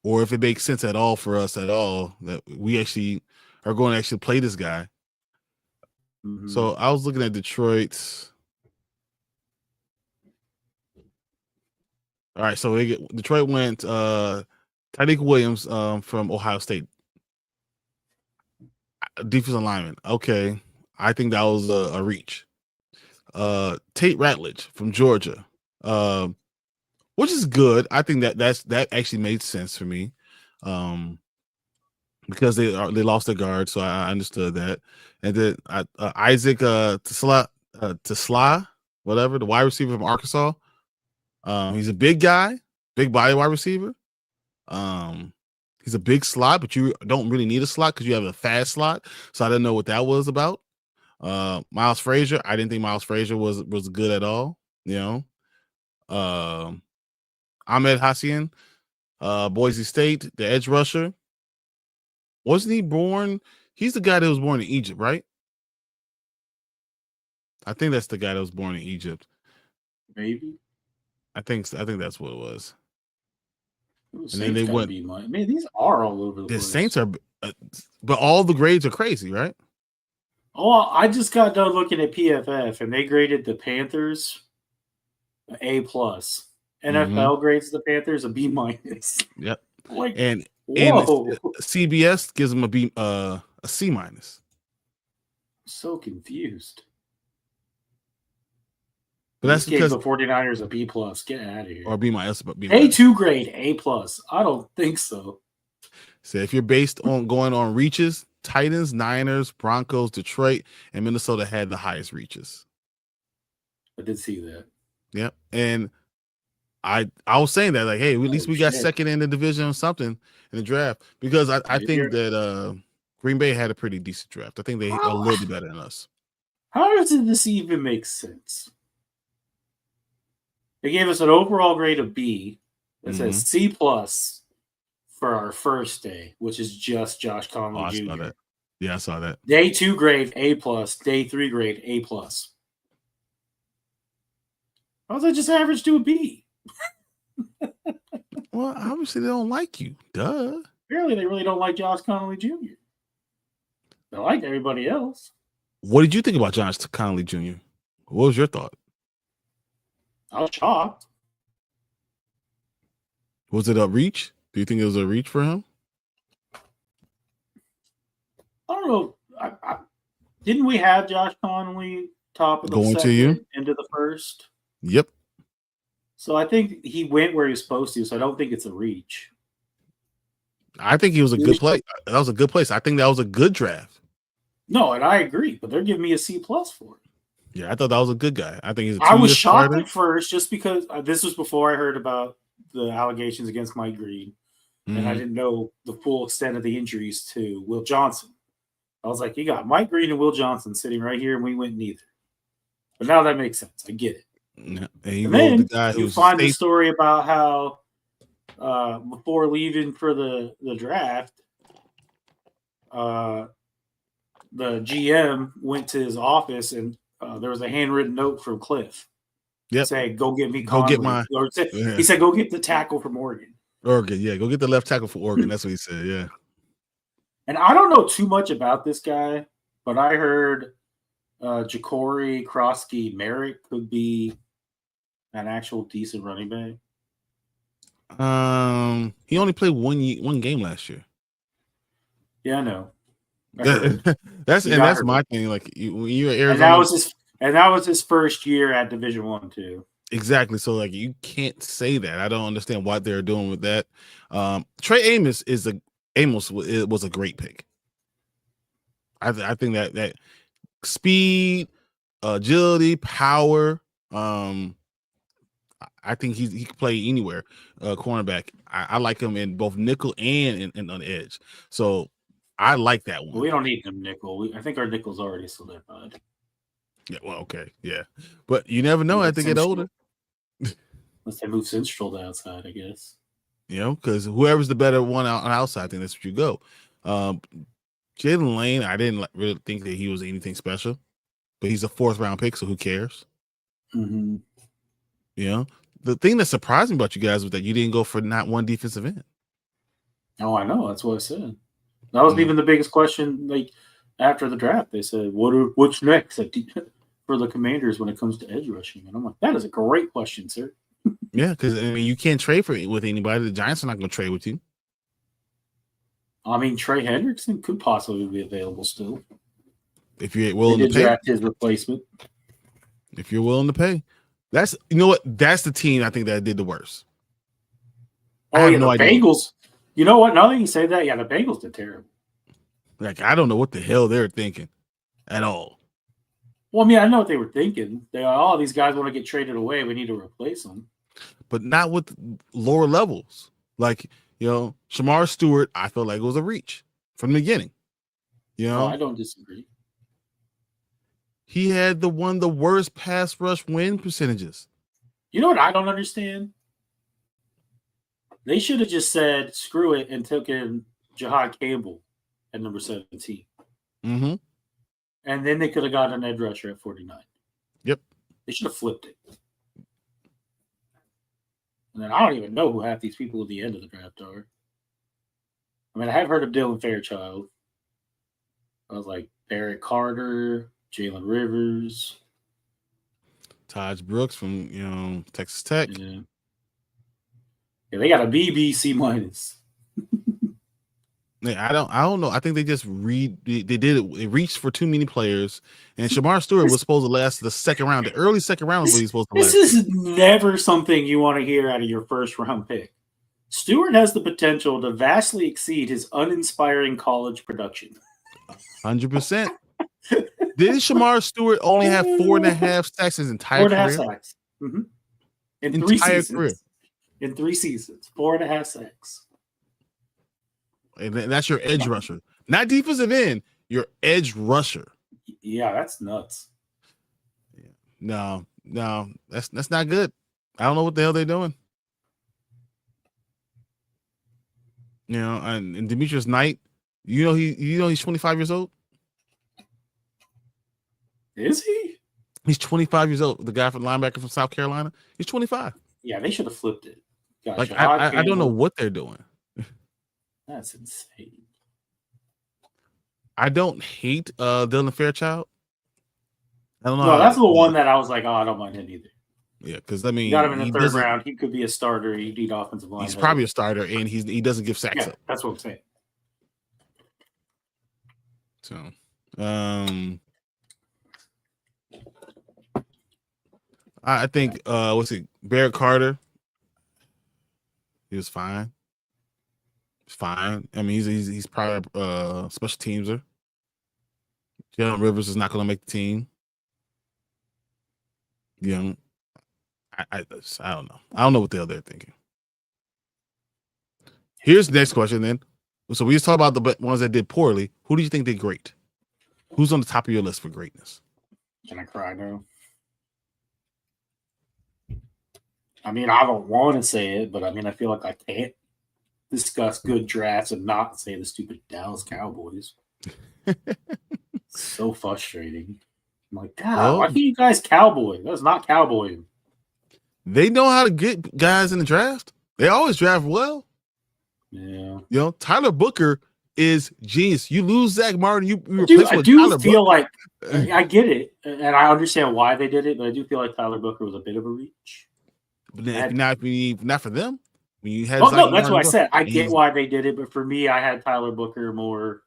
[SPEAKER 1] Or if it makes sense at all for us at all, that we actually are going to actually play this guy. Mm-hmm. So I was looking at Detroit. All right, so Detroit went Tyreek Williams from Ohio State. Defensive lineman. Okay. I think that was a reach. Tate Ratledge from Georgia. Which is good. I think that actually made sense for me. Because they lost their guard, so I understood that. And then Isaac Tesla, whatever, the wide receiver from Arkansas. He's a big guy, big body wide receiver. He's a big slot, but you don't really need a slot because you have a fast slot. So I didn't know what that was about. Miles Frazier, I didn't think Miles Frazier was good at all. You know, Ahmed Hassian, Boise State, the edge rusher. Wasn't he born? He's the guy that was born in Egypt, right? I think that's the guy that was born in Egypt.
[SPEAKER 2] Maybe.
[SPEAKER 1] I think that's what it was.
[SPEAKER 2] And then they went. Man, these are all over the place.
[SPEAKER 1] The Saints are, but all the grades are crazy, right?
[SPEAKER 2] Oh, I just got done looking at PFF, and they graded the Panthers A+. NFL grades the Panthers a B-.
[SPEAKER 1] Yep.
[SPEAKER 2] Like,
[SPEAKER 1] and
[SPEAKER 2] whoa.
[SPEAKER 1] CBS gives them a C-. I'm
[SPEAKER 2] so confused.
[SPEAKER 1] But that's because
[SPEAKER 2] the 49ers a B+. Get out of here.
[SPEAKER 1] Or B-.
[SPEAKER 2] A2 grade, A+. I don't think so.
[SPEAKER 1] So if you're based on going on reaches, Titans, Niners, Broncos, Detroit, and Minnesota had the highest reaches.
[SPEAKER 2] I did see that.
[SPEAKER 1] Yep. And I was saying that, like, hey, at least we got second in the division or something in the draft. Because I think that Green Bay had a pretty decent draft. I think they are a little bit better than us.
[SPEAKER 2] How does this even make sense? They gave us an overall grade of B that says C+ for our first day, which is just Josh Conley Jr.
[SPEAKER 1] Saw that. Yeah, I saw that.
[SPEAKER 2] Day 2 grade A+, day 3 grade A+. How does that just average to a B?
[SPEAKER 1] Well, obviously they don't like you. Duh.
[SPEAKER 2] Apparently they really don't like Josh Conley Jr. They like everybody else.
[SPEAKER 1] What did you think about Josh Conley Jr.? What was your thought?
[SPEAKER 2] I was shocked.
[SPEAKER 1] Was it a reach? Do you think it was a reach for him?
[SPEAKER 2] I don't know. Didn't we have Josh Conley top of the
[SPEAKER 1] going
[SPEAKER 2] second,
[SPEAKER 1] to you
[SPEAKER 2] into the first?
[SPEAKER 1] Yep.
[SPEAKER 2] So I think he went where he was supposed to, so I don't think it's a reach.
[SPEAKER 1] I think he was a good play. That was a good place. I think that was a good draft.
[SPEAKER 2] No, and I agree, but they're giving me a C+ for it.
[SPEAKER 1] Yeah, I thought that was a good guy. I think he's a
[SPEAKER 2] I was
[SPEAKER 1] two-year
[SPEAKER 2] shocked
[SPEAKER 1] starter.
[SPEAKER 2] at first just because this was before I heard about the allegations against Mike Green, and I didn't know the full extent of the injuries to Will Johnson. I was like, you got Mike Green and Will Johnson sitting right here, and we went neither. But now that makes sense. I get it.
[SPEAKER 1] Yeah. And you
[SPEAKER 2] And
[SPEAKER 1] rolled the
[SPEAKER 2] then
[SPEAKER 1] guy
[SPEAKER 2] you
[SPEAKER 1] who's
[SPEAKER 2] find the
[SPEAKER 1] safe.
[SPEAKER 2] story about how before leaving for the draft, the GM went to his office and there was a handwritten note from Cliff saying, "Go get me
[SPEAKER 1] Go get
[SPEAKER 2] Conley."
[SPEAKER 1] my.
[SPEAKER 2] Or
[SPEAKER 1] Yeah.
[SPEAKER 2] he said, "Go get the tackle from Oregon."
[SPEAKER 1] Oregon, yeah, go get the left tackle for Oregon. That's what he said. Yeah.
[SPEAKER 2] And I don't know too much about this guy, but I heard Ja'Cory Krosky Merrick could be an actual decent running back.
[SPEAKER 1] He only played one game last year.
[SPEAKER 2] Yeah, I know.
[SPEAKER 1] That's my thing. Like when you're at Arizona,
[SPEAKER 2] and that was his first year at Division I too.
[SPEAKER 1] Exactly. So like you can't say that. I don't understand what they're doing with that. Trey Amos was a great pick. I think that speed, agility, power. I think he can play anywhere. Cornerback. I like him in both nickel and on the edge. So I like that one.
[SPEAKER 2] We don't need him nickel. I think our nickel's already solidified.
[SPEAKER 1] Yeah. Well, okay. Yeah, but you never know as they get older.
[SPEAKER 2] Unless they move Central to outside, I guess.
[SPEAKER 1] You know, because whoever's the better one on outside, I think that's what you go. Jalen Lane, I didn't really think that he was anything special, but he's a 4th round pick, so who cares?
[SPEAKER 2] Mm-hmm.
[SPEAKER 1] You know, the thing that surprised me about you guys was that you didn't go for not one defensive end.
[SPEAKER 2] Oh, I know. That's what I said. That was even the biggest question. Like after the draft, they said, "What's next for the Commanders when it comes to edge rushing?" And I'm like, "That is a great question, sir."
[SPEAKER 1] Yeah, because I mean, you can't trade with anybody. The Giants are not going to trade with you.
[SPEAKER 2] I mean, Trey Hendrickson could possibly be available still
[SPEAKER 1] if you're willing to pay.
[SPEAKER 2] Draft his replacement.
[SPEAKER 1] If you're willing to pay, that's the team I think that did the worst.
[SPEAKER 2] Oh yeah, the Bengals. You know what? Now that you say that, yeah, the Bengals did terrible.
[SPEAKER 1] Like I don't know what the hell they're thinking at all.
[SPEAKER 2] Well, I mean, I know what they were thinking. These guys want to get traded away. We need to replace them.
[SPEAKER 1] But not with lower levels. Like, Shamar Stewart, I felt like it was a reach from the beginning.
[SPEAKER 2] I don't disagree.
[SPEAKER 1] He had the worst pass rush win percentages.
[SPEAKER 2] You know what I don't understand? They should have just said, screw it, and took in Jahad Campbell at number 17.
[SPEAKER 1] Mm-hmm.
[SPEAKER 2] And then they could have gotten an edge rusher at 49.
[SPEAKER 1] Yep.
[SPEAKER 2] They should have flipped it. And then I don't even know who half these people at the end of the draft are. I mean, I have heard of Dylan Fairchild. I was like Barrett Carter, Jalen Rivers.
[SPEAKER 1] Taj Brooks from, Texas Tech.
[SPEAKER 2] Yeah, they got a BBC minus.
[SPEAKER 1] Yeah, I don't know. I think they just they did it. They reached for too many players, and Shamar Stewart was supposed to last the second round. The early second round was what he's supposed to last.
[SPEAKER 2] This is never something you want to hear out of your first round pick. Stewart has the potential to vastly exceed his uninspiring college production.
[SPEAKER 1] 100%. Did Shamar Stewart only have 4.5 sacks his entire career?
[SPEAKER 2] 4.5 sacks. Mm-hmm. In 3 seasons. Career. In 3 seasons, 4.5 sacks.
[SPEAKER 1] And that's your edge rusher, not defensive end. Your edge rusher.
[SPEAKER 2] Yeah, that's nuts.
[SPEAKER 1] No, that's not good. I don't know what the hell they're doing. And Demetrius Knight, he's 25 years old.
[SPEAKER 2] Is he?
[SPEAKER 1] He's 25 years old. The guy from linebacker from South Carolina. He's 25.
[SPEAKER 2] Yeah, they should have flipped it.
[SPEAKER 1] Like I don't know what they're doing.
[SPEAKER 2] That's insane.
[SPEAKER 1] I don't hate Dylan Fairchild. I don't know.
[SPEAKER 2] No, that's the one that I was like, I don't mind him either.
[SPEAKER 1] Yeah, because I mean,
[SPEAKER 2] you got him in the 3rd round. He could be a starter. You need offensive line.
[SPEAKER 1] He's probably a starter, and he doesn't give sacks up.
[SPEAKER 2] That's what I'm saying.
[SPEAKER 1] So, I think Barrett Carter. He was fine. Fine. I mean, he's probably a special teamser. Jalen Rivers is not going to make the team. You know, I don't know. I don't know what the hell they're thinking. Here's the next question then. So we just talked about the ones that did poorly. Who do you think did great? Who's on the top of your list for greatness?
[SPEAKER 2] Can I cry now? I mean, I don't want to say it, but I mean, I feel like I can't discuss good drafts and not say the stupid Dallas Cowboys. So frustrating. I'm like, God, why can't you guys cowboy? That's not cowboying.
[SPEAKER 1] They know how to get guys in the draft. They always draft well.
[SPEAKER 2] Yeah.
[SPEAKER 1] You know, Tyler Booker is genius. You lose Zach Martin, you
[SPEAKER 2] replace him with Tyler Booker. Like I get it, and I understand why they did it, but I do feel like Tyler Booker was a bit of a reach.
[SPEAKER 1] But then if not for them, when you had
[SPEAKER 2] no, that's what I said. I get why they did it, but for me, I had Tyler Booker more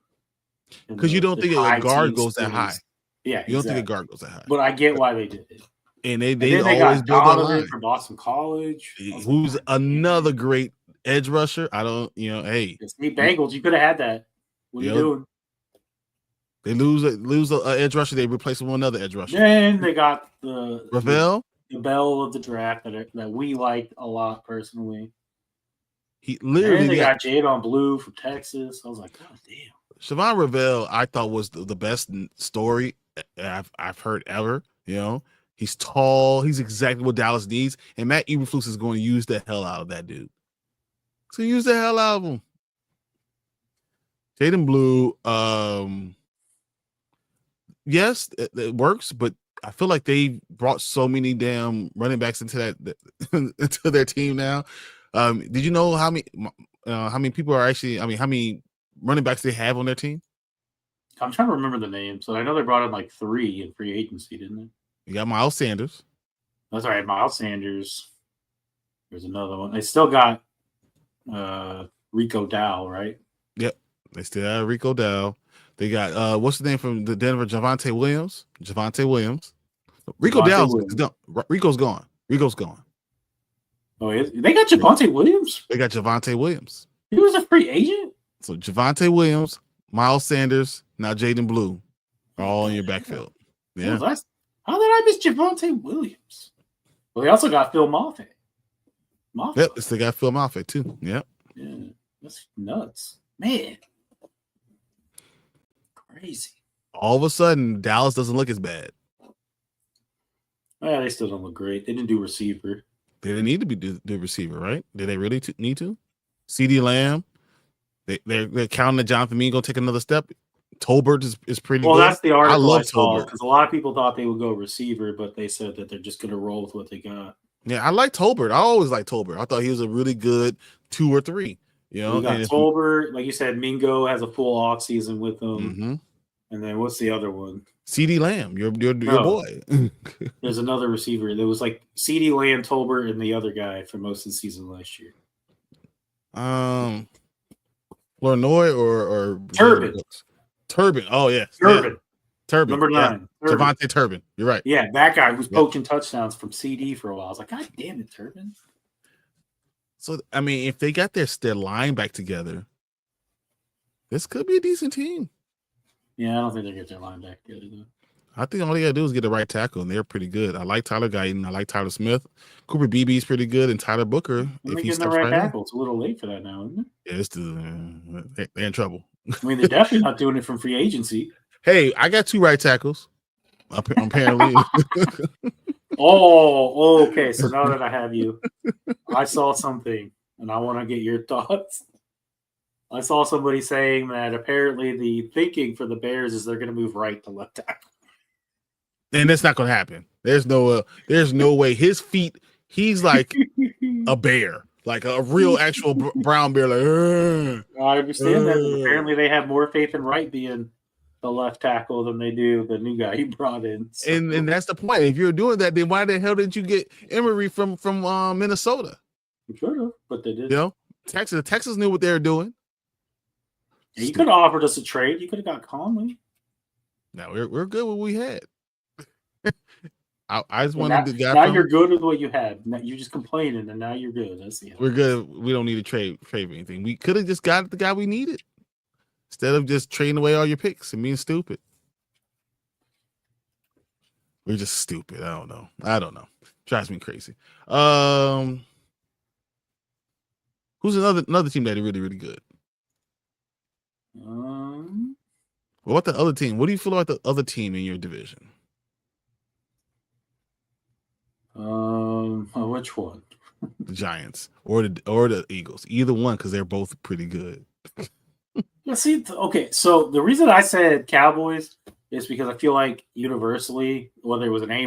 [SPEAKER 1] because you don't think a guard goes that high.
[SPEAKER 2] Yeah,
[SPEAKER 1] you don't think a guard goes that high.
[SPEAKER 2] But I get why they did it.
[SPEAKER 1] And they always
[SPEAKER 2] got Donovan from Boston College,
[SPEAKER 1] who's another great edge rusher. I don't, hey,
[SPEAKER 2] it's the Bengals. You could have had that. What are you doing?
[SPEAKER 1] They lose an edge rusher. They replace him with another edge rusher.
[SPEAKER 2] Then they got the
[SPEAKER 1] bell
[SPEAKER 2] of the draft that we liked a lot personally.
[SPEAKER 1] He literally
[SPEAKER 2] they got Jadon Blue from Texas. I was like, God damn.
[SPEAKER 1] Siobhan Ravel, I thought was the best story I've heard ever. He's tall. He's exactly what Dallas needs, and Matt Eberflus is going to use the hell out of that dude. So use the hell out of him. Jadon Blue, yes, it works, but I feel like they brought so many damn running backs into into their team now. Did you know how many people are actually? I mean, how many running backs they have on their team?
[SPEAKER 2] I'm trying to remember the names. So I know they brought in like 3 in free agency, didn't they?
[SPEAKER 1] You got Miles Sanders.
[SPEAKER 2] That's right, Miles Sanders. There's another one. They still got Rico Dow, right?
[SPEAKER 1] Yep, they still have Rico Dow. They got what's the name from the Denver? Javonte Williams. Rico Dow's done. Rico's gone.
[SPEAKER 2] Oh, they got Javonte Williams?
[SPEAKER 1] They got Javonte Williams.
[SPEAKER 2] He was a free agent?
[SPEAKER 1] So Javonte Williams, Miles Sanders, now Jadon Blue are all in your backfield. Yeah.
[SPEAKER 2] How did I miss Javonte Williams? Well, they also got Phil Moffitt.
[SPEAKER 1] Yep, they got Phil Moffitt too. Yep.
[SPEAKER 2] Yeah, that's nuts. Man. Crazy.
[SPEAKER 1] All of a sudden, Dallas doesn't look as bad.
[SPEAKER 2] Yeah, they still don't look great. They didn't do receiver.
[SPEAKER 1] They didn't need to be do receiver, right? Did they really need to? CeeDee Lamb. They're counting that Jonathan Mingo take another step. Tolbert is pretty good.
[SPEAKER 2] Well, that's the article
[SPEAKER 1] I love
[SPEAKER 2] Tolbert because a lot of people thought they would go receiver, but they said that they're just going to roll with what they got.
[SPEAKER 1] Yeah, I like Tolbert. I always liked Tolbert. I thought he was a really good 2 or 3.
[SPEAKER 2] You got Tolbert, like you said, Mingo has a full off season with them.
[SPEAKER 1] Mm-hmm.
[SPEAKER 2] And then what's the other one?
[SPEAKER 1] CeeDee Lamb, your boy.
[SPEAKER 2] There's another receiver. There was like CeeDee Lamb, Tolbert, and the other guy for most of the season last year.
[SPEAKER 1] Flournoy or
[SPEAKER 2] Turbin.
[SPEAKER 1] Oh yeah,
[SPEAKER 2] Turbin.
[SPEAKER 1] Yeah. Turbin.
[SPEAKER 2] Number 9.
[SPEAKER 1] Yeah. Javonte Turbin. You're right.
[SPEAKER 2] Yeah, that guy who's poaching touchdowns from CD for a while. I was like, God damn it, Turbin.
[SPEAKER 1] So I mean, if they got their line back together, this could be a decent team.
[SPEAKER 2] Yeah, I don't think they get their line back together though.
[SPEAKER 1] I think all they gotta do is get the right tackle, and they're pretty good. I like Tyler Guyton. I like Tyler Smith. Cooper Beebe's pretty good, and Tyler Booker.
[SPEAKER 2] If he's the right tackle, it's a little late for that now, isn't it?
[SPEAKER 1] Yeah, they're in trouble.
[SPEAKER 2] I mean, they're definitely not doing it from free agency.
[SPEAKER 1] Hey, I got 2 right tackles. Apparently.
[SPEAKER 2] Oh, okay. So now that I have you, I saw something, and I want to get your thoughts. I saw somebody saying that apparently the thinking for the Bears is they're going to move right to left tackle.
[SPEAKER 1] And that's not going to happen. There's no way. His feet, he's like a bear, like a real actual brown bear. Like,
[SPEAKER 2] I understand that. But apparently they have more faith in Wright being the left tackle than they do the new guy he brought in. So.
[SPEAKER 1] And that's the point. If you're doing that, then why the hell didn't you get Emery from Minnesota?
[SPEAKER 2] You could have, but they did.
[SPEAKER 1] Texas knew what they were doing.
[SPEAKER 2] Yeah, you could have offered us a trade. You could have got Conley.
[SPEAKER 1] No, we're good with what we had. I just wanted the guy.
[SPEAKER 2] Now you're good with what you had. Now you're just complaining, and now you're good. That's the end.
[SPEAKER 1] We're good. We don't need to trade anything. We could have just got the guy we needed instead of just trading away all your picks and being stupid. We're just stupid. I don't know. Drives me crazy. Who's another team that is really, really good? What about the other team? What do you feel about the other team in your division?
[SPEAKER 2] Which one?
[SPEAKER 1] The Giants or the Eagles? Either one, because they're both pretty good.
[SPEAKER 2] Yeah, see, okay. So the reason I said Cowboys is because I feel like universally, whether it was an A-,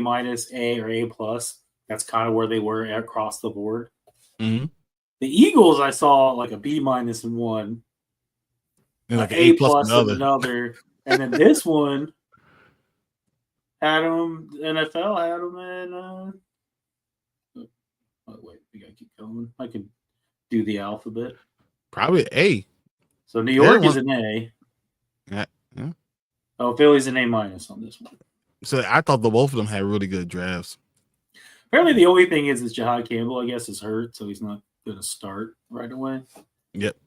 [SPEAKER 2] A, or A+, that's kind of where they were across the board.
[SPEAKER 1] Mm-hmm.
[SPEAKER 2] The Eagles, I saw like a B- in one,
[SPEAKER 1] and like
[SPEAKER 2] an
[SPEAKER 1] A+
[SPEAKER 2] in another, and then this one had them. NFL had them in. Oh, wait, we gotta keep going. I can do the alphabet.
[SPEAKER 1] Probably A.
[SPEAKER 2] So New York is an A.
[SPEAKER 1] Yeah.
[SPEAKER 2] Oh, Philly's an A- on this one.
[SPEAKER 1] So I thought both of them had really good drafts.
[SPEAKER 2] Apparently, the only thing is Jahad Campbell, I guess, is hurt, so he's not going to start right away.
[SPEAKER 1] Yep.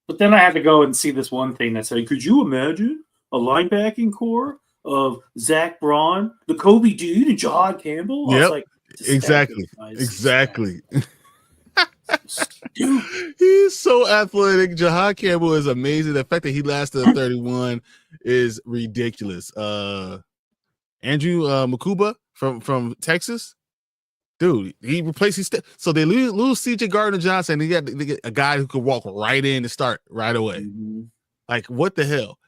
[SPEAKER 2] But then I had to go and see this one thing that said, could you imagine a linebacking core of Zach Braun, the Kobe dude, and Jahad Campbell?
[SPEAKER 1] Yep.
[SPEAKER 2] I was like,
[SPEAKER 1] exactly. He's so athletic. Jahad Campbell is amazing. The fact that he lasted at 31 is ridiculous. Andrew Makuba from Texas, dude, he replaced his so they lose CJ Gardner-Johnson. They get a guy who could walk right in and start right away.
[SPEAKER 2] Mm-hmm.
[SPEAKER 1] Like, what the hell?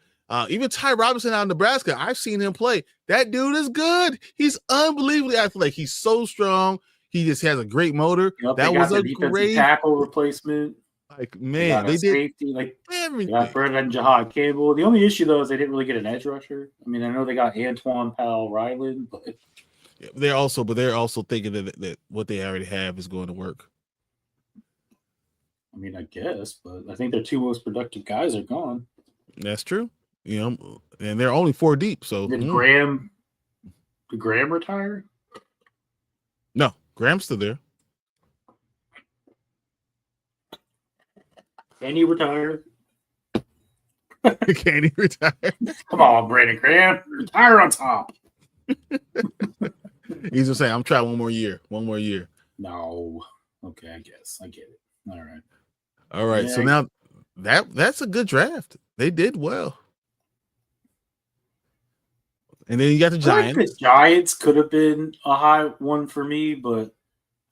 [SPEAKER 1] Even Ty Robinson out in Nebraska, I've seen him play. That dude is good. He's unbelievably athletic. He's so strong. He just has a great motor.
[SPEAKER 2] Yep,
[SPEAKER 1] that was a
[SPEAKER 2] great tackle replacement.
[SPEAKER 1] Like, man, they did
[SPEAKER 2] safety, like
[SPEAKER 1] everything.
[SPEAKER 2] They got Brendan Jahad Campbell. The only issue though is they didn't really get an edge rusher. I mean, I know they got Antoine Powell-Ryland, but
[SPEAKER 1] they're also thinking that what they already have is going to work.
[SPEAKER 2] I mean, I guess, but I think their two most productive guys are gone.
[SPEAKER 1] That's true. You know, and they're only 4 deep. So
[SPEAKER 2] did Graham retire?
[SPEAKER 1] No, Graham's still there.
[SPEAKER 2] Can he retire?
[SPEAKER 1] Can he retire?
[SPEAKER 2] Come on, Brandon Graham. Retire on top.
[SPEAKER 1] He's just saying, I'm trying one more year.
[SPEAKER 2] No. Okay, I guess. I get it.
[SPEAKER 1] All right. Yeah, so now that's a good draft. They did well. And then you got the Giants.
[SPEAKER 2] The Giants could have been a high one for me, but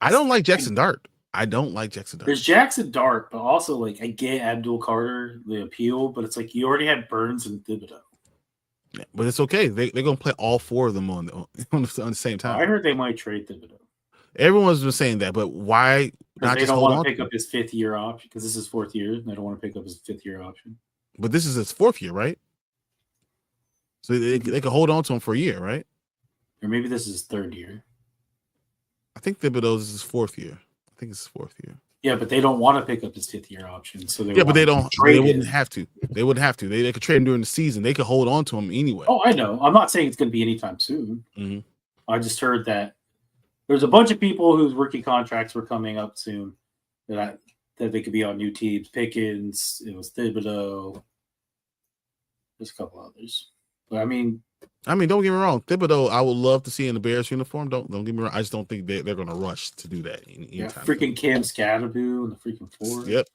[SPEAKER 1] I don't like Jackson Dart. There's
[SPEAKER 2] Jackson Dart, but also like I get Abdul Carter, the appeal, but it's like you already had Burns and Thibodeau.
[SPEAKER 1] Yeah, but it's okay. They're gonna play all 4 of them on the same time.
[SPEAKER 2] I heard they might trade Thibodeau.
[SPEAKER 1] Everyone's been saying that, but why not?
[SPEAKER 2] They don't want to pick up his 5th year option because this is 4th year. And they don't want to pick up his 5th year option.
[SPEAKER 1] But this is his 4th year, right? So they could hold on to him for a year, right?
[SPEAKER 2] Or maybe this is his 3rd year.
[SPEAKER 1] I think Thibodeau's is his 4th year. I think it's his 4th year.
[SPEAKER 2] Yeah, but they don't want to pick up his 5th year option. So
[SPEAKER 1] but they don't. They wouldn't have to. They wouldn't have to. They could trade him during the season. They could hold on to him anyway.
[SPEAKER 2] Oh, I know. I'm not saying it's going to be anytime soon.
[SPEAKER 1] Mm-hmm.
[SPEAKER 2] I just heard that there's a bunch of people whose rookie contracts were coming up soon that they could be on new teams. Pickens, it was Thibodeau. There's a couple others. But I mean,
[SPEAKER 1] don't get me wrong. Thibodeau, I would love to see in the Bears uniform. Don't get me wrong. I just don't think they're going to rush to do that.
[SPEAKER 2] Freaking Cam Scatterboo and the freaking 4.
[SPEAKER 1] Yep.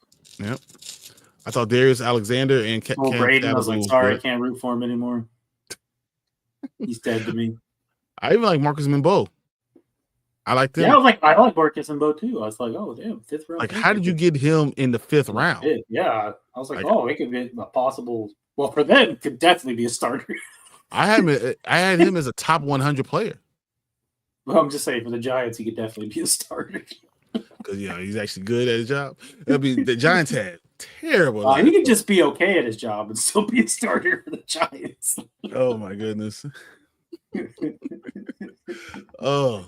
[SPEAKER 1] I thought Darius Alexander and Cam
[SPEAKER 2] Braden. I was like, sorry, I can't root for him anymore. He's dead to me.
[SPEAKER 1] I even like Marcus Mimbo. I like them.
[SPEAKER 2] Yeah, I like Marcus Mimbo too. I was like, oh damn, 5th round.
[SPEAKER 1] Like, how did you get him in the 5th round?
[SPEAKER 2] Yeah, I was like, oh, it could be a possible. Well, for them, it could definitely be a starter.
[SPEAKER 1] I had him as a top 100 player.
[SPEAKER 2] Well, I'm just saying for the Giants, he could definitely be a starter.
[SPEAKER 1] Because he's actually good at his job. The Giants had terrible.
[SPEAKER 2] He could just be okay at his job and still be a starter for the Giants.
[SPEAKER 1] Oh my goodness. Oh,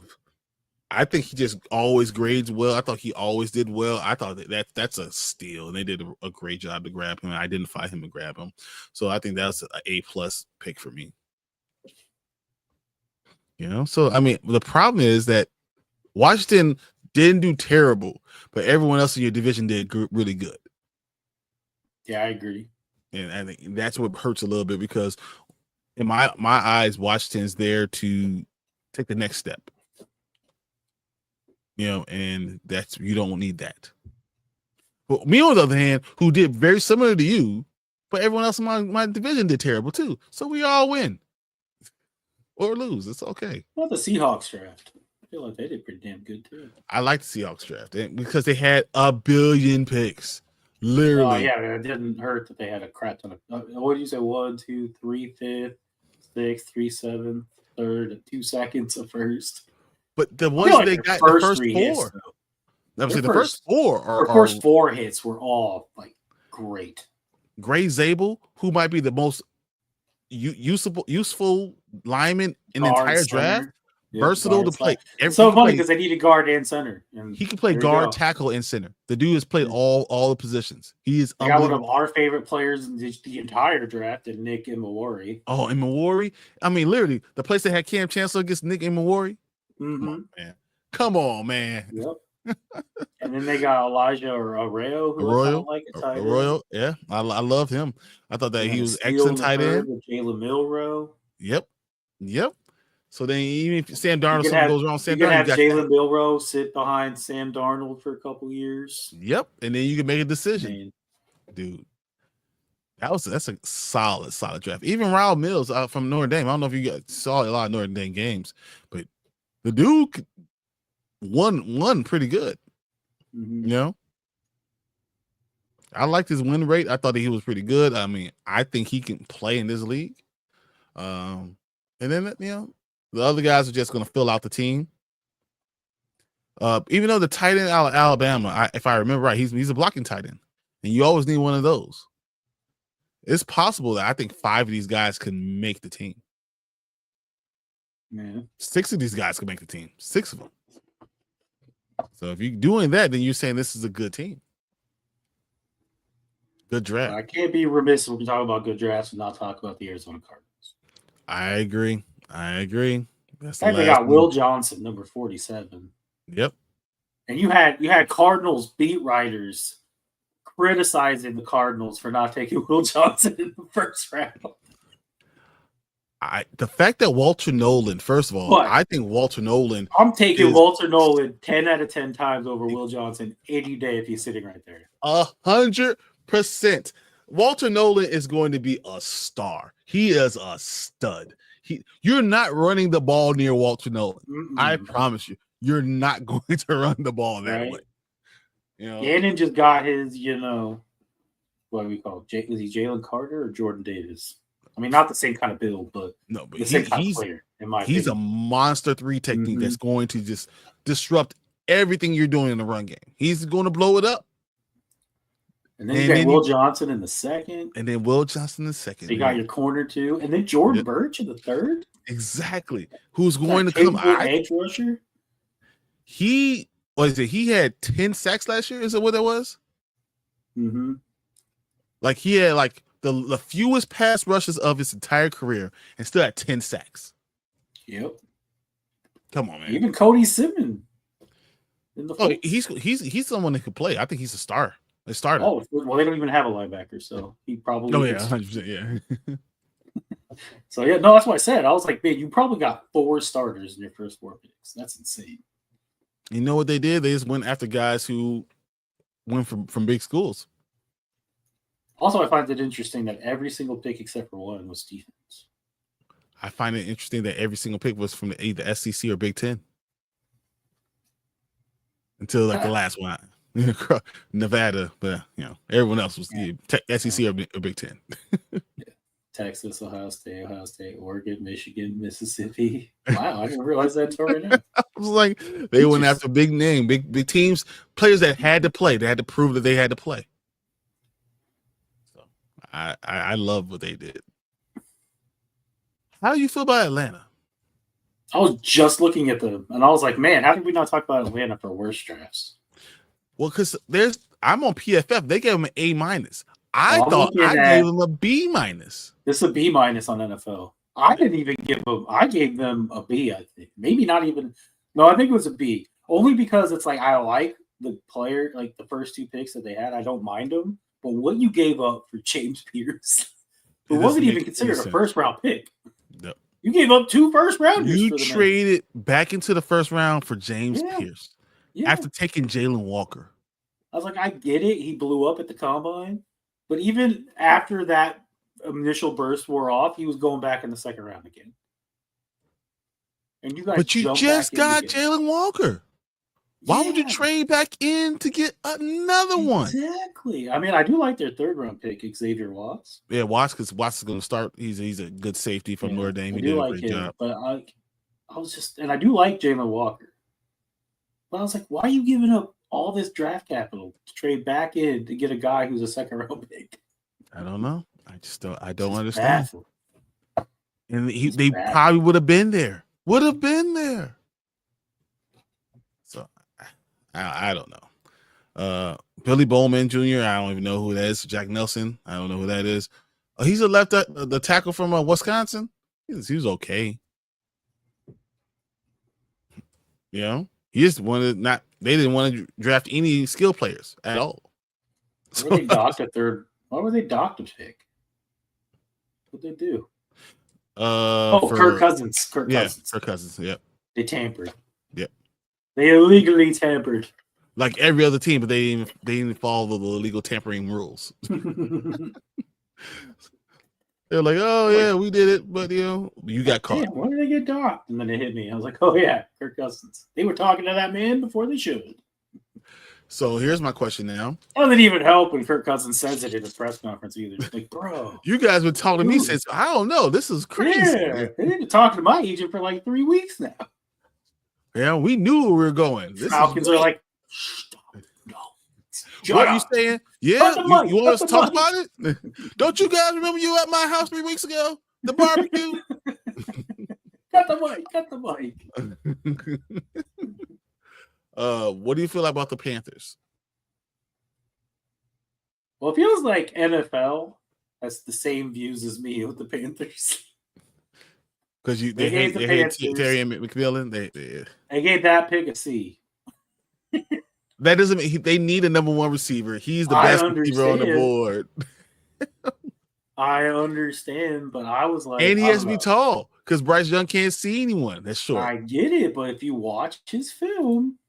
[SPEAKER 1] I think he just always grades well. I thought he always did well. I thought that's a steal, and they did a great job to grab him and identify him and grab him. So I think that's an A+ pick for me. So I mean, the problem is that Washington didn't do terrible, but everyone else in your division did really good.
[SPEAKER 2] Yeah, I agree.
[SPEAKER 1] And I think that's what hurts a little bit because in my eyes, Washington's there to take the next step. And you don't need that. But me, on the other hand, who did very similar to you, but everyone else in my division did terrible too. So we all win or lose. It's okay.
[SPEAKER 2] Well, the Seahawks draft. I feel like they did pretty damn good too.
[SPEAKER 1] I like the Seahawks draft because they had 1 billion picks. Literally.
[SPEAKER 2] Yeah, it didn't hurt that they had a crap ton of. What did you say? 1, 2, 3, 5th, 6th, 3, 7th, 3rd, 2 seconds of first.
[SPEAKER 1] But the ones they got the first 4.
[SPEAKER 2] Hits,
[SPEAKER 1] the first 4 are.
[SPEAKER 2] The first 4 hits were all like great.
[SPEAKER 1] Gray Zabel, who might be the most useful lineman in the entire draft. Versatile to play.
[SPEAKER 2] It's so funny because they needed guard and center. And
[SPEAKER 1] he can play guard, tackle, and center. The dude has played all the positions. He is
[SPEAKER 2] got one of our favorite players in the entire draft, and Nick Imawari.
[SPEAKER 1] Oh, Imawari! I mean, literally, the place that had Cam Chancellor against Nick Imawari.
[SPEAKER 2] Mm-hmm.
[SPEAKER 1] Come on, man.
[SPEAKER 2] Yep. And then they got Elijah Arroyo,
[SPEAKER 1] Arroyo, yeah, I love him. I thought that he was excellent tight end.
[SPEAKER 2] Jalen Milroe.
[SPEAKER 1] Yep. So then, even if Sam Darnold goes wrong,
[SPEAKER 2] you can have Jalen Milroe sit behind Sam Darnold for a couple years.
[SPEAKER 1] Yep, and then you can make a decision, dude. That's a solid draft. Even Raul Mills from Notre Dame. I don't know if you saw a lot of Notre Dame games, but the dude won pretty good.
[SPEAKER 2] Mm-hmm.
[SPEAKER 1] I liked his win rate. I thought that he was pretty good. I mean, I think he can play in this league. And then the other guys are just going to fill out the team. Even though the tight end out of Alabama, if I remember right, he's a blocking tight end, and you always need one of those. It's possible that I think 5 of these guys can make the team.
[SPEAKER 2] Yeah.
[SPEAKER 1] 6 of these guys can make the team. 6 of them. So if you're doing that, then you're saying this is a good team. Good draft.
[SPEAKER 2] I can't be remiss when we talk about good drafts and not talk about the Arizona Cardinals.
[SPEAKER 1] I agree. That's
[SPEAKER 2] they got Will Johnson, number 47.
[SPEAKER 1] Yep.
[SPEAKER 2] And you had Cardinals beat writers criticizing the Cardinals for not taking Will Johnson in the first round.
[SPEAKER 1] The fact that Walter Nolan, first of all, I think Walter Nolan.
[SPEAKER 2] I'm taking Walter Nolan 10 out of 10 times over Will Johnson any day if he's sitting right there.
[SPEAKER 1] 100%. Walter Nolan is going to be a star. He is a stud. You're not running the ball near Walter Nolan.
[SPEAKER 2] Mm-mm.
[SPEAKER 1] I promise you. You're not going to run the ball that way.
[SPEAKER 2] Gannon just got his, what do we call it? Was he Jalen Carter or Jordan Davis? I mean, not the same kind of build, but the same kind of player, in my opinion.
[SPEAKER 1] He's a monster 3 technique that's going to just disrupt everything you're doing in the run game. He's going to blow it up.
[SPEAKER 2] And then you got Will Johnson in the second.
[SPEAKER 1] And then Will Johnson in the second.
[SPEAKER 2] So you got your corner 2. And then Jordan Birch in the 3rd.
[SPEAKER 1] Exactly. Who's going to come out?
[SPEAKER 2] Edge rusher?
[SPEAKER 1] He had 10 sacks last year. Is that what it was?
[SPEAKER 2] Mm-hmm.
[SPEAKER 1] Like he had the fewest pass rushes of his entire career and still had 10 sacks.
[SPEAKER 2] Yep.
[SPEAKER 1] Come on, man.
[SPEAKER 2] Even Cody Simmons.
[SPEAKER 1] He's someone that could play. I think he's a star. A starter.
[SPEAKER 2] Oh, well, they don't even have a linebacker, so he probably.
[SPEAKER 1] Oh yeah, 100%. Yeah.
[SPEAKER 2] So yeah, no, that's what I said. I was like, man, you probably got 4 starters in your first 4 picks. That's insane.
[SPEAKER 1] You know what they did? They just went after guys who went from big schools.
[SPEAKER 2] Also, I find it interesting that every single pick except for one was defense.
[SPEAKER 1] I find it interesting that every single pick was from either SEC or Big Ten. Until the last one. Nevada, but everyone else was SEC or Big Ten.
[SPEAKER 2] Texas, Ohio State, Oregon, Michigan, Mississippi. Wow, I didn't realize that until right now.
[SPEAKER 1] I was like, they went after big name, big teams, players that had to play. They had to prove that they had to play. So I love what they did. How do you feel about Atlanta?
[SPEAKER 2] I was just looking at them, and I was like, man, how did we not talk about Atlanta for worst drafts?
[SPEAKER 1] Well, because I'm on PFF. They gave him an A-. I thought I gave him a B-.
[SPEAKER 2] This is a B- on NFL. I didn't even give them. I gave them a B. I think maybe not even. No, I think it was a B. Only because it's like I like the player, like the first 2 picks that they had. I don't mind them, but what you gave up for James Pierce, who wasn't even considered a first round pick.
[SPEAKER 1] Yep.
[SPEAKER 2] You gave up 2 first rounders.
[SPEAKER 1] You traded back into the first round for James Pierce after taking Jalen Walker.
[SPEAKER 2] I was like, I get it. He blew up at the combine. But even after that initial burst wore off, he was going back in the second round again. And you guys,
[SPEAKER 1] but you just got Jalen Walker. Why would you trade back in to get another one?
[SPEAKER 2] Exactly. I mean, I do like their third round pick, Xavier Watts.
[SPEAKER 1] Yeah, Watts, because Watts is going to start. He's a good safety from Notre Dame. He did a great job.
[SPEAKER 2] But I was just, and I do like Jalen Walker. But I was like, why are you giving up all this draft capital to trade back in to get a guy who's a second round pick?
[SPEAKER 1] I don't know. I don't understand.
[SPEAKER 2] Baffled.
[SPEAKER 1] And they probably would have been there. So I don't know. Billy Bowman Jr. I don't even know who that is. Jack Nelson. I don't know who that is. He's a left the tackle from Wisconsin. He was okay. You know, he just wanted not. They didn't want to draft any skill players at all.
[SPEAKER 2] Why were they docked a third? Why were they docked a pick? What'd they do? Kirk Cousins. Kirk
[SPEAKER 1] Cousins. Yep.
[SPEAKER 2] They tampered.
[SPEAKER 1] Yep.
[SPEAKER 2] They illegally tampered.
[SPEAKER 1] Like every other team, but they didn't follow the illegal tampering rules. They're like, oh yeah, we did it, but you got caught.
[SPEAKER 2] Damn, why did they get docked? And then it hit me. I was like, oh yeah, Kirk Cousins. They were talking to that man before they should.
[SPEAKER 1] So here's my question now.
[SPEAKER 2] It doesn't even help when Kirk Cousins says it in his press conference either. It's like, bro,
[SPEAKER 1] you guys been talking to me since I don't know. This is crazy.
[SPEAKER 2] Yeah, they've been talking to my agent for like 3 weeks now.
[SPEAKER 1] Yeah, we knew where we were going.
[SPEAKER 2] This Falcons are like, stop. No.
[SPEAKER 1] What are you saying? Yeah, you want us to talk about it? Don't you guys remember you at my house 3 weeks ago? The barbecue?
[SPEAKER 2] Cut the mic.
[SPEAKER 1] What do you feel about the Panthers?
[SPEAKER 2] Well, it feels like NFL has the same views as me with the Panthers.
[SPEAKER 1] Because they hate Terry McMillan.
[SPEAKER 2] They gave that pick a C.
[SPEAKER 1] That doesn't mean they need a number one receiver. He's the best receiver on the board.
[SPEAKER 2] I understand, but I was like,
[SPEAKER 1] and he has to be tall because Bryce Young can't see anyone that's short.
[SPEAKER 2] I get it, but if you watch his film,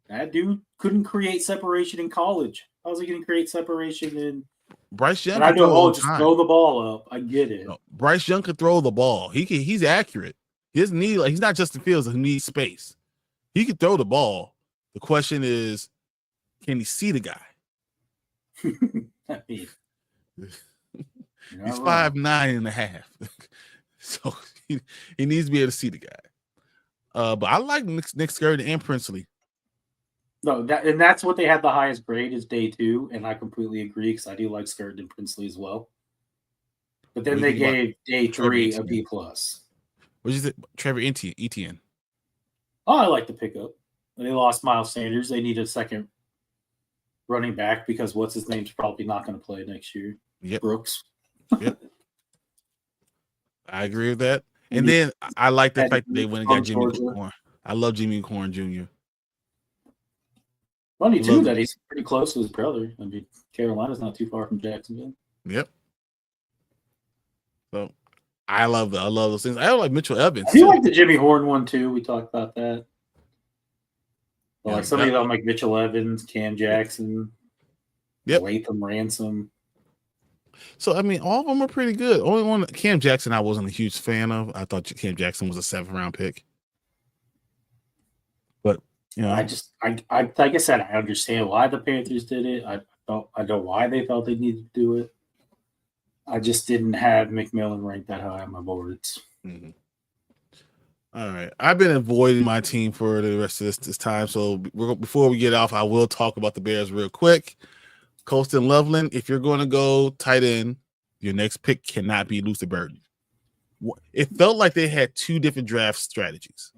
[SPEAKER 2] that dude couldn't create separation in college. How was he going to create separation in?
[SPEAKER 1] Bryce Young.
[SPEAKER 2] And I know, just throw the ball up. I get it.
[SPEAKER 1] No, Bryce Young can throw the ball. He's accurate. He doesn't need he's not Justin Fields who needs space. He can throw the ball. The question is, can he see the guy?
[SPEAKER 2] I mean,
[SPEAKER 1] he's 5'9.5", so he needs to be able to see the guy. But I like Nick Skirden and Princely.
[SPEAKER 2] No, that's what they had the highest grade is day 2, and I completely agree because I do like Skirden and Princely as well. But then they gave day 3 a B+. What
[SPEAKER 1] did you think, Trevor Etienne?
[SPEAKER 2] Oh, I like the pickup. They lost Miles Sanders. They need a second running back because what's his name's probably not going to play next year.
[SPEAKER 1] Yep.
[SPEAKER 2] Brooks.
[SPEAKER 1] Yep. I agree with that. And then I like the fact that they went and got Jimmy Corn. I love Jimmy Corn Jr.
[SPEAKER 2] Funny too that he's pretty close to his brother. I mean, Carolina's not too far from Jacksonville.
[SPEAKER 1] Yep. So I love those things. I like Mitchell Evans.
[SPEAKER 2] I do like the Jimmy Horn one too. We talked about that. Well, like somebody that like Mitchell Evans, Cam Jackson, Latham Ransom.
[SPEAKER 1] So I mean, all of them are pretty good. Only one, Cam Jackson, I wasn't a huge fan of. I thought Cam Jackson was a 7th round pick. But
[SPEAKER 2] I like I said, I understand why the Panthers did it. I know why they felt they needed to do it. I just didn't have McMillan ranked that high on my boards.
[SPEAKER 1] Mm-hmm. All right. I've been avoiding my team for the rest of this time. So before we get off, I will talk about the Bears real quick. Colston Loveland, if you're going to go tight end, your next pick cannot be Lucy Burden. It felt like they had 2 different draft strategies.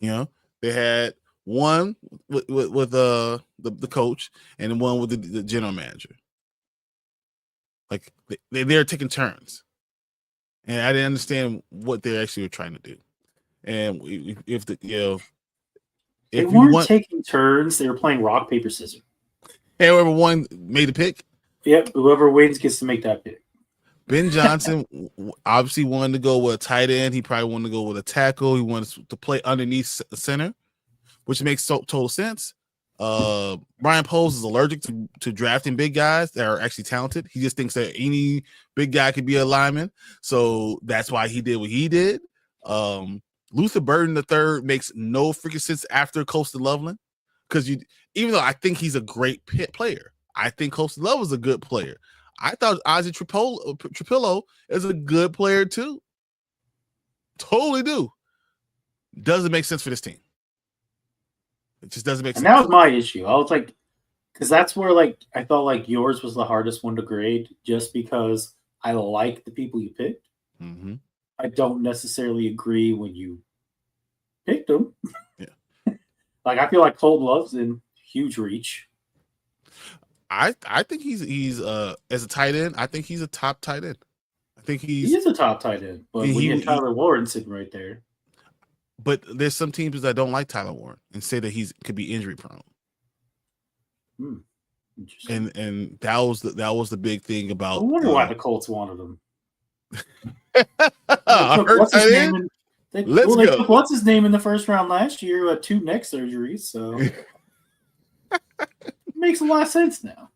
[SPEAKER 1] They had one with the coach and one with the general manager. Like they're taking turns. And I didn't understand what they actually were trying to do. And if
[SPEAKER 2] they weren't taking turns, they were playing rock, paper, scissors.
[SPEAKER 1] Whoever won made a pick.
[SPEAKER 2] Yep, whoever wins gets to make that pick.
[SPEAKER 1] Ben Johnson obviously wanted to go with a tight end. He probably wanted to go with a tackle. He wanted to play underneath center, which makes total sense. Brian Poles is allergic to drafting big guys that are actually talented. He just thinks that any big guy could be a lineman. So that's why he did what he did. Luther Burden III makes no freaking sense after Coastal Loveland. Because even though I think he's a great player, I think Coastal Love is a good player. I thought Ozzie Trapillo is a good player too. Totally do. Doesn't make sense for this team. It just doesn't make sense.
[SPEAKER 2] And that was my issue. I was like, because that's where like I felt like yours was the hardest one to grade, just because I like the people you picked.
[SPEAKER 1] Mm-hmm.
[SPEAKER 2] I don't necessarily agree when you picked them.
[SPEAKER 1] Yeah.
[SPEAKER 2] Like I feel like Colton Love's in huge reach.
[SPEAKER 1] I think he's as a tight end, I think he's a top tight end. I think he
[SPEAKER 2] is a top tight end, but when you have Tyler Warren sitting right there.
[SPEAKER 1] But there's some teams that don't like Tyler Warren and say that could be injury prone. And that was the big thing about.
[SPEAKER 2] I wonder why the Colts wanted him.
[SPEAKER 1] Let's go.
[SPEAKER 2] What's his name in the first round last year? Had 2 neck surgeries, so it makes a lot of sense now.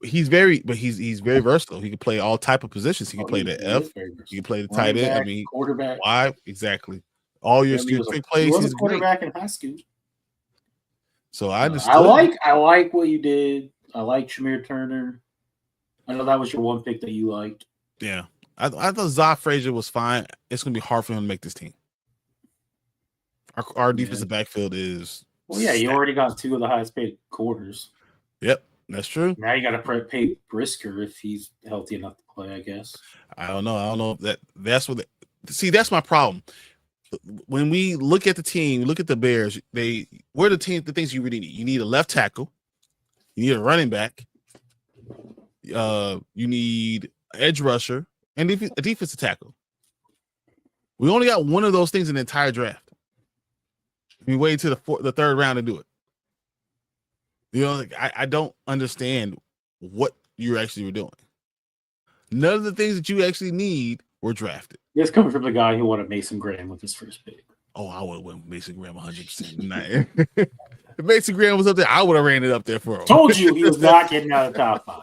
[SPEAKER 1] He's very versatile. He can play all type of positions. He can play the F. He can play the tight end. I mean,
[SPEAKER 2] quarterback.
[SPEAKER 1] Why exactly? All your skill plays.
[SPEAKER 2] He was a quarterback in high school.
[SPEAKER 1] So I understood.
[SPEAKER 2] I like what you did. I like Shamir Turner. I know that was your one pick that you liked.
[SPEAKER 1] Yeah, I thought Zah Frazier was fine. It's gonna be hard for him to make this team. Our defensive backfield is.
[SPEAKER 2] Well, yeah, you already got 2 of the highest paid quarters.
[SPEAKER 1] Yep, that's true.
[SPEAKER 2] Now you got to pay Brisker if he's healthy enough to play. I guess.
[SPEAKER 1] I don't know if that's what. That's my problem. When we look at the team, look at the Bears. Where the things you really need. You need a left tackle. You need a running back. You need edge rusher and a defensive tackle. We only got one of those things in the entire draft. We waited to the 3rd round to do it. You know, I don't understand what you actually were doing. None of the things that you actually need were drafted.
[SPEAKER 2] It's coming from the guy who wanted Mason Graham with his first pick.
[SPEAKER 1] Oh, I would have went Mason Graham 100%. If Mason Graham was up there, I would have ran it up there for him.
[SPEAKER 2] Told you he was not getting out of the top 5.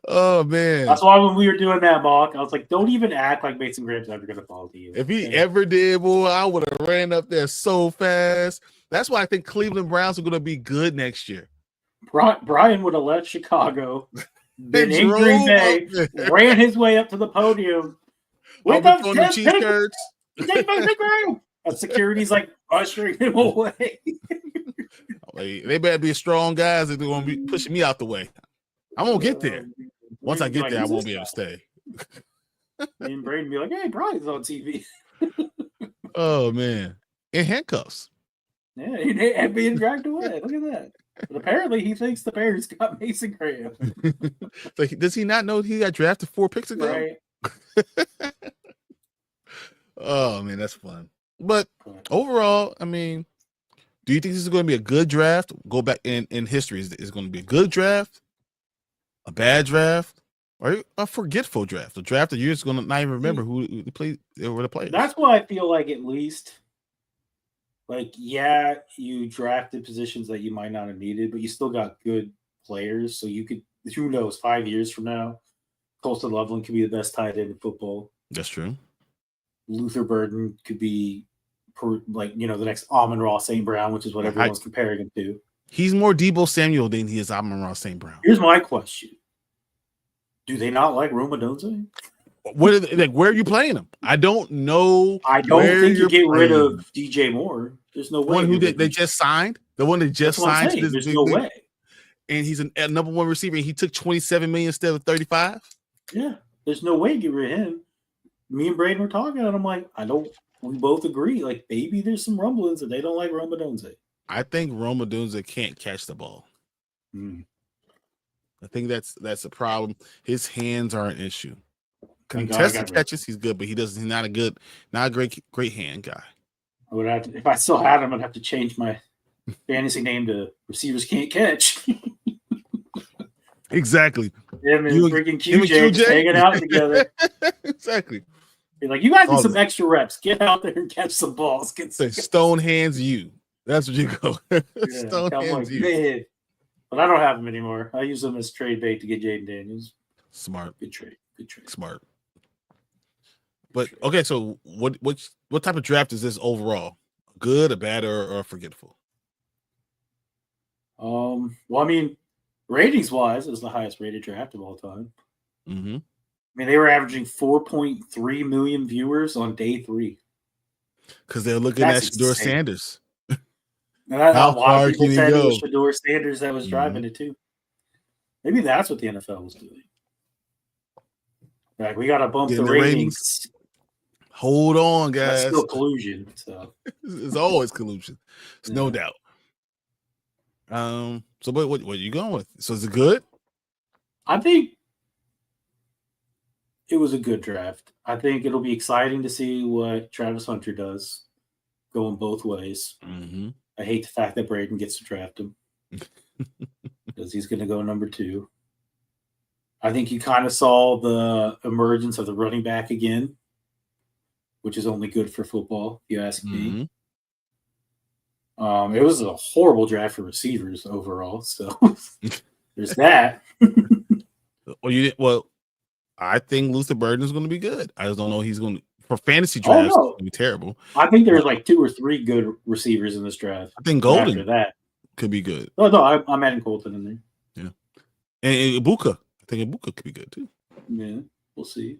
[SPEAKER 1] Oh, man.
[SPEAKER 2] That's why when we were doing that mock, I was like, don't even act like Mason Graham's ever going to fall to you.
[SPEAKER 1] If he ever did, boy, I would have ran up there so fast. That's why I think Cleveland Browns are going to be good next year.
[SPEAKER 2] Brian would have left Chicago, been in Green Bay, ran his way up to the podium. With the cheese curds. And security's like ushering him away.
[SPEAKER 1] They better be strong guys that they're going to be pushing me out the way. I'm going to get there. Once I get there, I won't be able to stay.
[SPEAKER 2] And Braden be like, hey, Brian's on TV.
[SPEAKER 1] Oh, man. In handcuffs.
[SPEAKER 2] Yeah, and being dragged away. Look at that. But apparently he thinks the Bears got Mason Graham.
[SPEAKER 1] So does he not know he got drafted 4 picks ago?
[SPEAKER 2] Right.
[SPEAKER 1] Oh, man, that's fun. But overall, I mean, do you think this is going to be a good draft? Go back in history. Is it going to be a good draft, a bad draft, or a forgetful draft? A draft that you're just going to not even remember who the players.
[SPEAKER 2] That's why I feel like at least, like, yeah, you drafted positions that you might not have needed, but you still got good players. So you could, who knows, 5 years from now, Coastal Loveland could be the best tight end in football.
[SPEAKER 1] That's true.
[SPEAKER 2] Luther Burden could be, the next Amon-Ra St. Brown, which is what everyone's comparing him to.
[SPEAKER 1] He's more Deebo Samuel than he is Amon-Ra St. Brown.
[SPEAKER 2] Here's my question. Do they not like Rome Odunze?
[SPEAKER 1] Where are you playing him? I don't know.
[SPEAKER 2] I don't think you get rid of DJ Moore. There's no way.
[SPEAKER 1] The one who they just signed? The one that just signed?
[SPEAKER 2] There's no way.
[SPEAKER 1] And he's a number 1 receiver, and he took $27 million instead of $35?
[SPEAKER 2] Yeah. There's no way to get rid of him. Me and Braden were talking, and I'm like, we both agree. Like, maybe there's some rumblings that they don't like Rome Odunze.
[SPEAKER 1] I think Rome Odunze can't catch the ball. I think that's a problem. His hands are an issue. Contested catches, he's good, but he's not a great hand guy.
[SPEAKER 2] I would have to, if I still had him, I'd have to change my fantasy name to Receivers Can't Catch.
[SPEAKER 1] Exactly.
[SPEAKER 2] Him and freaking
[SPEAKER 1] him and
[SPEAKER 2] QJ just hanging out together.
[SPEAKER 1] Exactly.
[SPEAKER 2] Be like, you guys need some extra reps. Get out there and catch some balls.
[SPEAKER 1] Say Stone hands you. That's what you go. Stone hands you.
[SPEAKER 2] Man. But I don't have him anymore. I use them as trade bait to get Jaden Daniels.
[SPEAKER 1] Smart.
[SPEAKER 2] Good trade. Good trade.
[SPEAKER 1] Smart. But okay, so what type of draft is this overall? Good, a bad, or forgetful?
[SPEAKER 2] Well, I mean, ratings wise, it's the highest rated draft of all time.
[SPEAKER 1] Mm-hmm.
[SPEAKER 2] I mean, they were averaging 4.3 million viewers on day 3.
[SPEAKER 1] Because they're looking at Shedeur Sanders.
[SPEAKER 2] How far people said it was Shedeur Sanders that was driving it too. Maybe that's what the NFL was doing. Like, we got to bump the ratings.
[SPEAKER 1] Hold on, guys.
[SPEAKER 2] That's still collusion. So
[SPEAKER 1] it's always collusion. There's no doubt. So what are you going with? So is it good?
[SPEAKER 2] I think it was a good draft. I think it'll be exciting to see what Travis Hunter does, going both ways.
[SPEAKER 1] Mm-hmm.
[SPEAKER 2] I hate the fact that Braden gets to draft him because he's going to go number 2. I think you kind of saw the emergence of the running back again, which is only good for football, if you ask me. It was a horrible draft for receivers overall, so there's that.
[SPEAKER 1] Well, I think Luther Burden is going to be good. I just don't know he's going to, for fantasy drafts, it's going to be terrible.
[SPEAKER 2] I think there's like 2 or 3 good receivers in this draft.
[SPEAKER 1] I think Golden
[SPEAKER 2] after that
[SPEAKER 1] could be good.
[SPEAKER 2] Oh no, I'm adding Colton in there.
[SPEAKER 1] Yeah, and Ibuka. I think Ibuka could be good too.
[SPEAKER 2] Yeah, we'll see.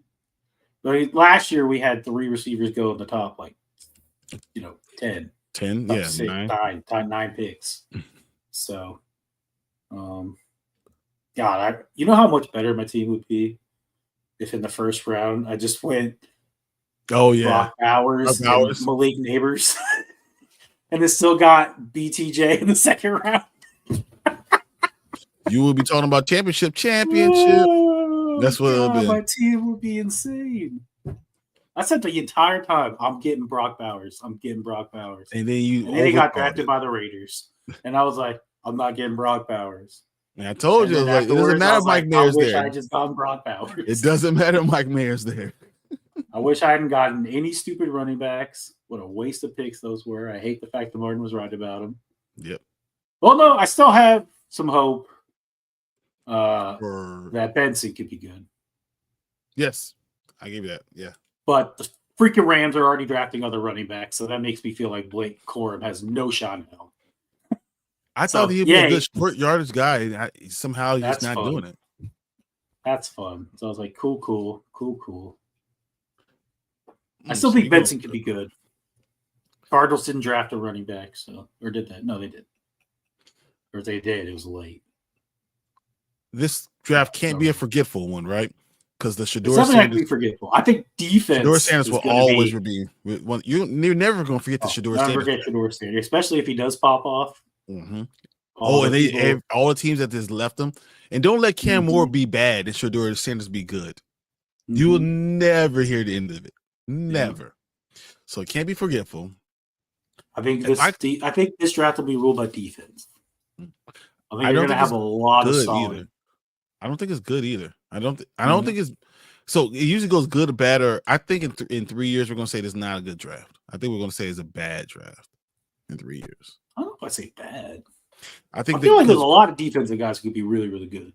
[SPEAKER 2] But last year we had 3 receivers go in the top, 10.
[SPEAKER 1] 10, yeah,
[SPEAKER 2] 6, 9 picks. So, God, you know how much better my team would be if in the first round I just went.
[SPEAKER 1] Oh yeah,
[SPEAKER 2] Brock Bowers. And Malik Neighbors, and it still got BTJ in the second round.
[SPEAKER 1] You will be talking about championship.
[SPEAKER 2] Oh,
[SPEAKER 1] that's what it'll be.
[SPEAKER 2] My team would be insane. I said the entire time, I'm getting Brock Bowers. And then he got drafted by the Raiders. And I was like, I'm not getting Brock Bowers.
[SPEAKER 1] And I told you, it doesn't matter Mike Mayer's there.
[SPEAKER 2] I just got Brock Bowers.
[SPEAKER 1] It doesn't matter Mike Mayer's there.
[SPEAKER 2] I wish I hadn't gotten any stupid running backs. What a waste of picks those were. I hate the fact that Martin was right about them.
[SPEAKER 1] Yep.
[SPEAKER 2] Well, no, I still have some hope that Benson could be good.
[SPEAKER 1] Yes, I give you that. Yeah.
[SPEAKER 2] But the freaking Rams are already drafting other running backs, so that makes me feel like Blake Corum has no shot in hell.
[SPEAKER 1] I thought he'd be a good short yardage guy. Somehow he's just not doing it.
[SPEAKER 2] That's fun. So I was like, cool. I still think Benson could be good. Cardinals didn't draft a running back, or did that? No, they did. Or if they did, it was late.
[SPEAKER 1] This draft can't be a forgetful one, right? Because the Shedeur
[SPEAKER 2] Sanders like to be forgetful. I think defense.
[SPEAKER 1] Shedeur Sanders will always be. You're never going to forget the Shedeur Sanders.
[SPEAKER 2] Never forget Shedeur Sanders, especially if he does pop off.
[SPEAKER 1] Mm-hmm. All the teams that just left him, and don't let Cam Moore be bad and Shedeur Sanders be good. Mm-hmm. You will never hear the end of it. Never. Yeah. So it can't be forgetful.
[SPEAKER 2] I think this draft will be ruled by defense. I think you're going to have a lot of solid.
[SPEAKER 1] Either. I don't think it's good either. I don't think it's so. It usually goes good or bad. Or I think in 3 years we're going to say it's not a good draft. I think we're going to say it's a bad draft in 3 years.
[SPEAKER 2] I don't know if I say bad.
[SPEAKER 1] I feel
[SPEAKER 2] like there's a lot of defensive guys who could be really, really good.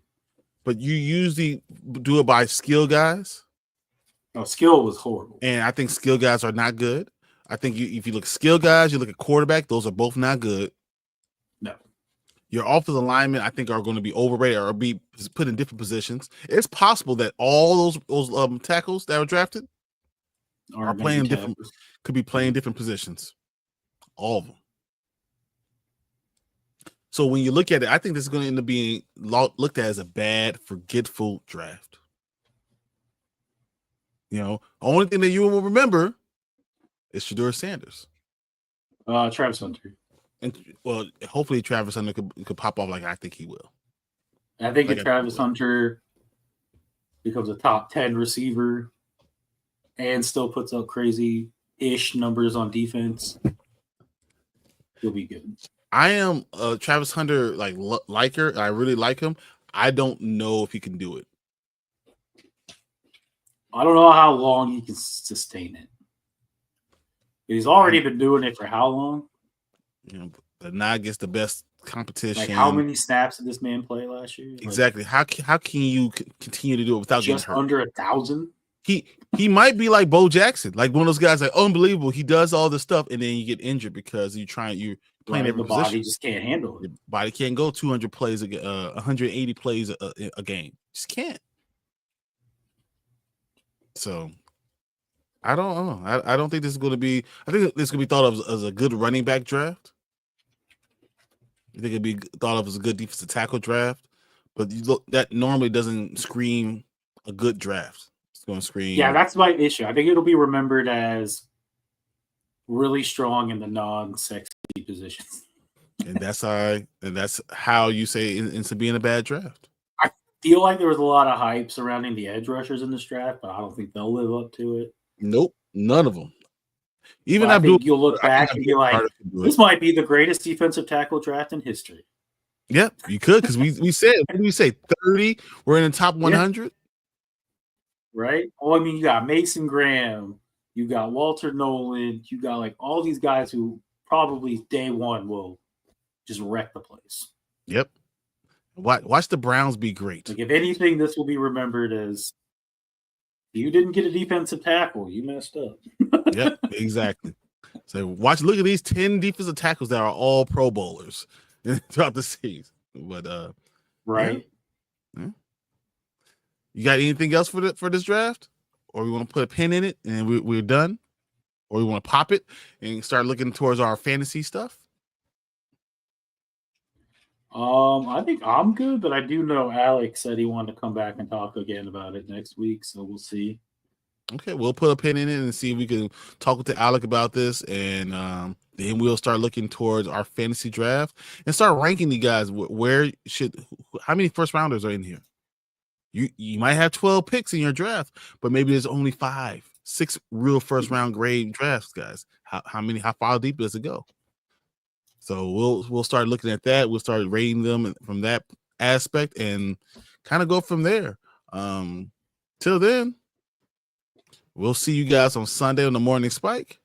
[SPEAKER 1] But you usually do it by skill guys.
[SPEAKER 2] No, skill was horrible.
[SPEAKER 1] And I think skill guys are not good. I think if you look at skill guys, you look at quarterback, those are both not good.
[SPEAKER 2] No.
[SPEAKER 1] Your offensive linemen, I think, are going to be overrated or be put in different positions. It's possible that all those tackles that were drafted are playing different, could be playing different positions. All of them. So when you look at it, I think this is going to end up being looked at as a bad, forgetful draft. You know, only thing that you will remember is Shedeur Sanders.
[SPEAKER 2] Travis Hunter.
[SPEAKER 1] And well, hopefully Travis Hunter could pop off like I think he will.
[SPEAKER 2] I think if Travis Hunter becomes a top 10 receiver and still puts up crazy-ish numbers on defense, he'll be good.
[SPEAKER 1] I am Travis Hunter liker. I really like him. I don't know if he can do it.
[SPEAKER 2] I don't know how long he can sustain it. He's already been doing it for how long?
[SPEAKER 1] You know, but now against the best competition.
[SPEAKER 2] Like, how many snaps did this man play last year?
[SPEAKER 1] Exactly. Like, how can you continue to do it without
[SPEAKER 2] just
[SPEAKER 1] getting hurt?
[SPEAKER 2] Under 1,000?
[SPEAKER 1] He might be like Bo Jackson, like one of those guys, like unbelievable. He does all this stuff, and then you get injured because you're playing every position.
[SPEAKER 2] Body just can't handle it.
[SPEAKER 1] Your body can't go 200 plays, 180 plays a game. Just can't. So I don't know. I don't think this is going to be. I think this could be thought of as a good running back draft. I think it'd be thought of as a good defensive tackle draft, but that normally doesn't scream a good draft. It's going to scream.
[SPEAKER 2] Yeah, that's my issue. I think it'll be remembered as really strong in the non-sexy positions.
[SPEAKER 1] And that's how you say it's being a bad draft.
[SPEAKER 2] I feel like there was a lot of hype surrounding the edge rushers in this draft, but I don't think they'll live up to it.
[SPEAKER 1] Nope, none of them. Even
[SPEAKER 2] I think you'll look back and be like, this might be the greatest defensive tackle draft in history.
[SPEAKER 1] Yep, you could, because we said, what did we say, 30? We're in the top 100? Yeah.
[SPEAKER 2] Right? Oh, I mean, you got Mason Graham, you got Walter Nolan, you got like all these guys who probably day one will just wreck the place.
[SPEAKER 1] Yep. Watch the Browns be great.
[SPEAKER 2] Like, if anything, this will be remembered as you didn't get a defensive tackle, you messed up.
[SPEAKER 1] Yep, exactly. So look at these 10 defensive tackles that are all Pro Bowlers throughout the season. But
[SPEAKER 2] right.
[SPEAKER 1] Yeah. You got anything else for this draft? Or we want to put a pin in it and we're done? Or we want to pop it and start looking towards our fantasy stuff?
[SPEAKER 2] I think I'm good, but I do know Alex said he wanted to come back and talk again about it next week, so we'll see.
[SPEAKER 1] Okay, we'll put a pin in it and see if we can talk with Alec about this, and then we'll start looking towards our fantasy draft and start ranking the guys. How many first rounders are in here? You might have 12 picks in your draft, but maybe there's only 5, 6 real first round grade drafts, guys. How far deep does it go? So we'll start looking at that. We'll start rating them from that aspect and kind of go from there. Till then, we'll see you guys on Sunday on the Morning Spike,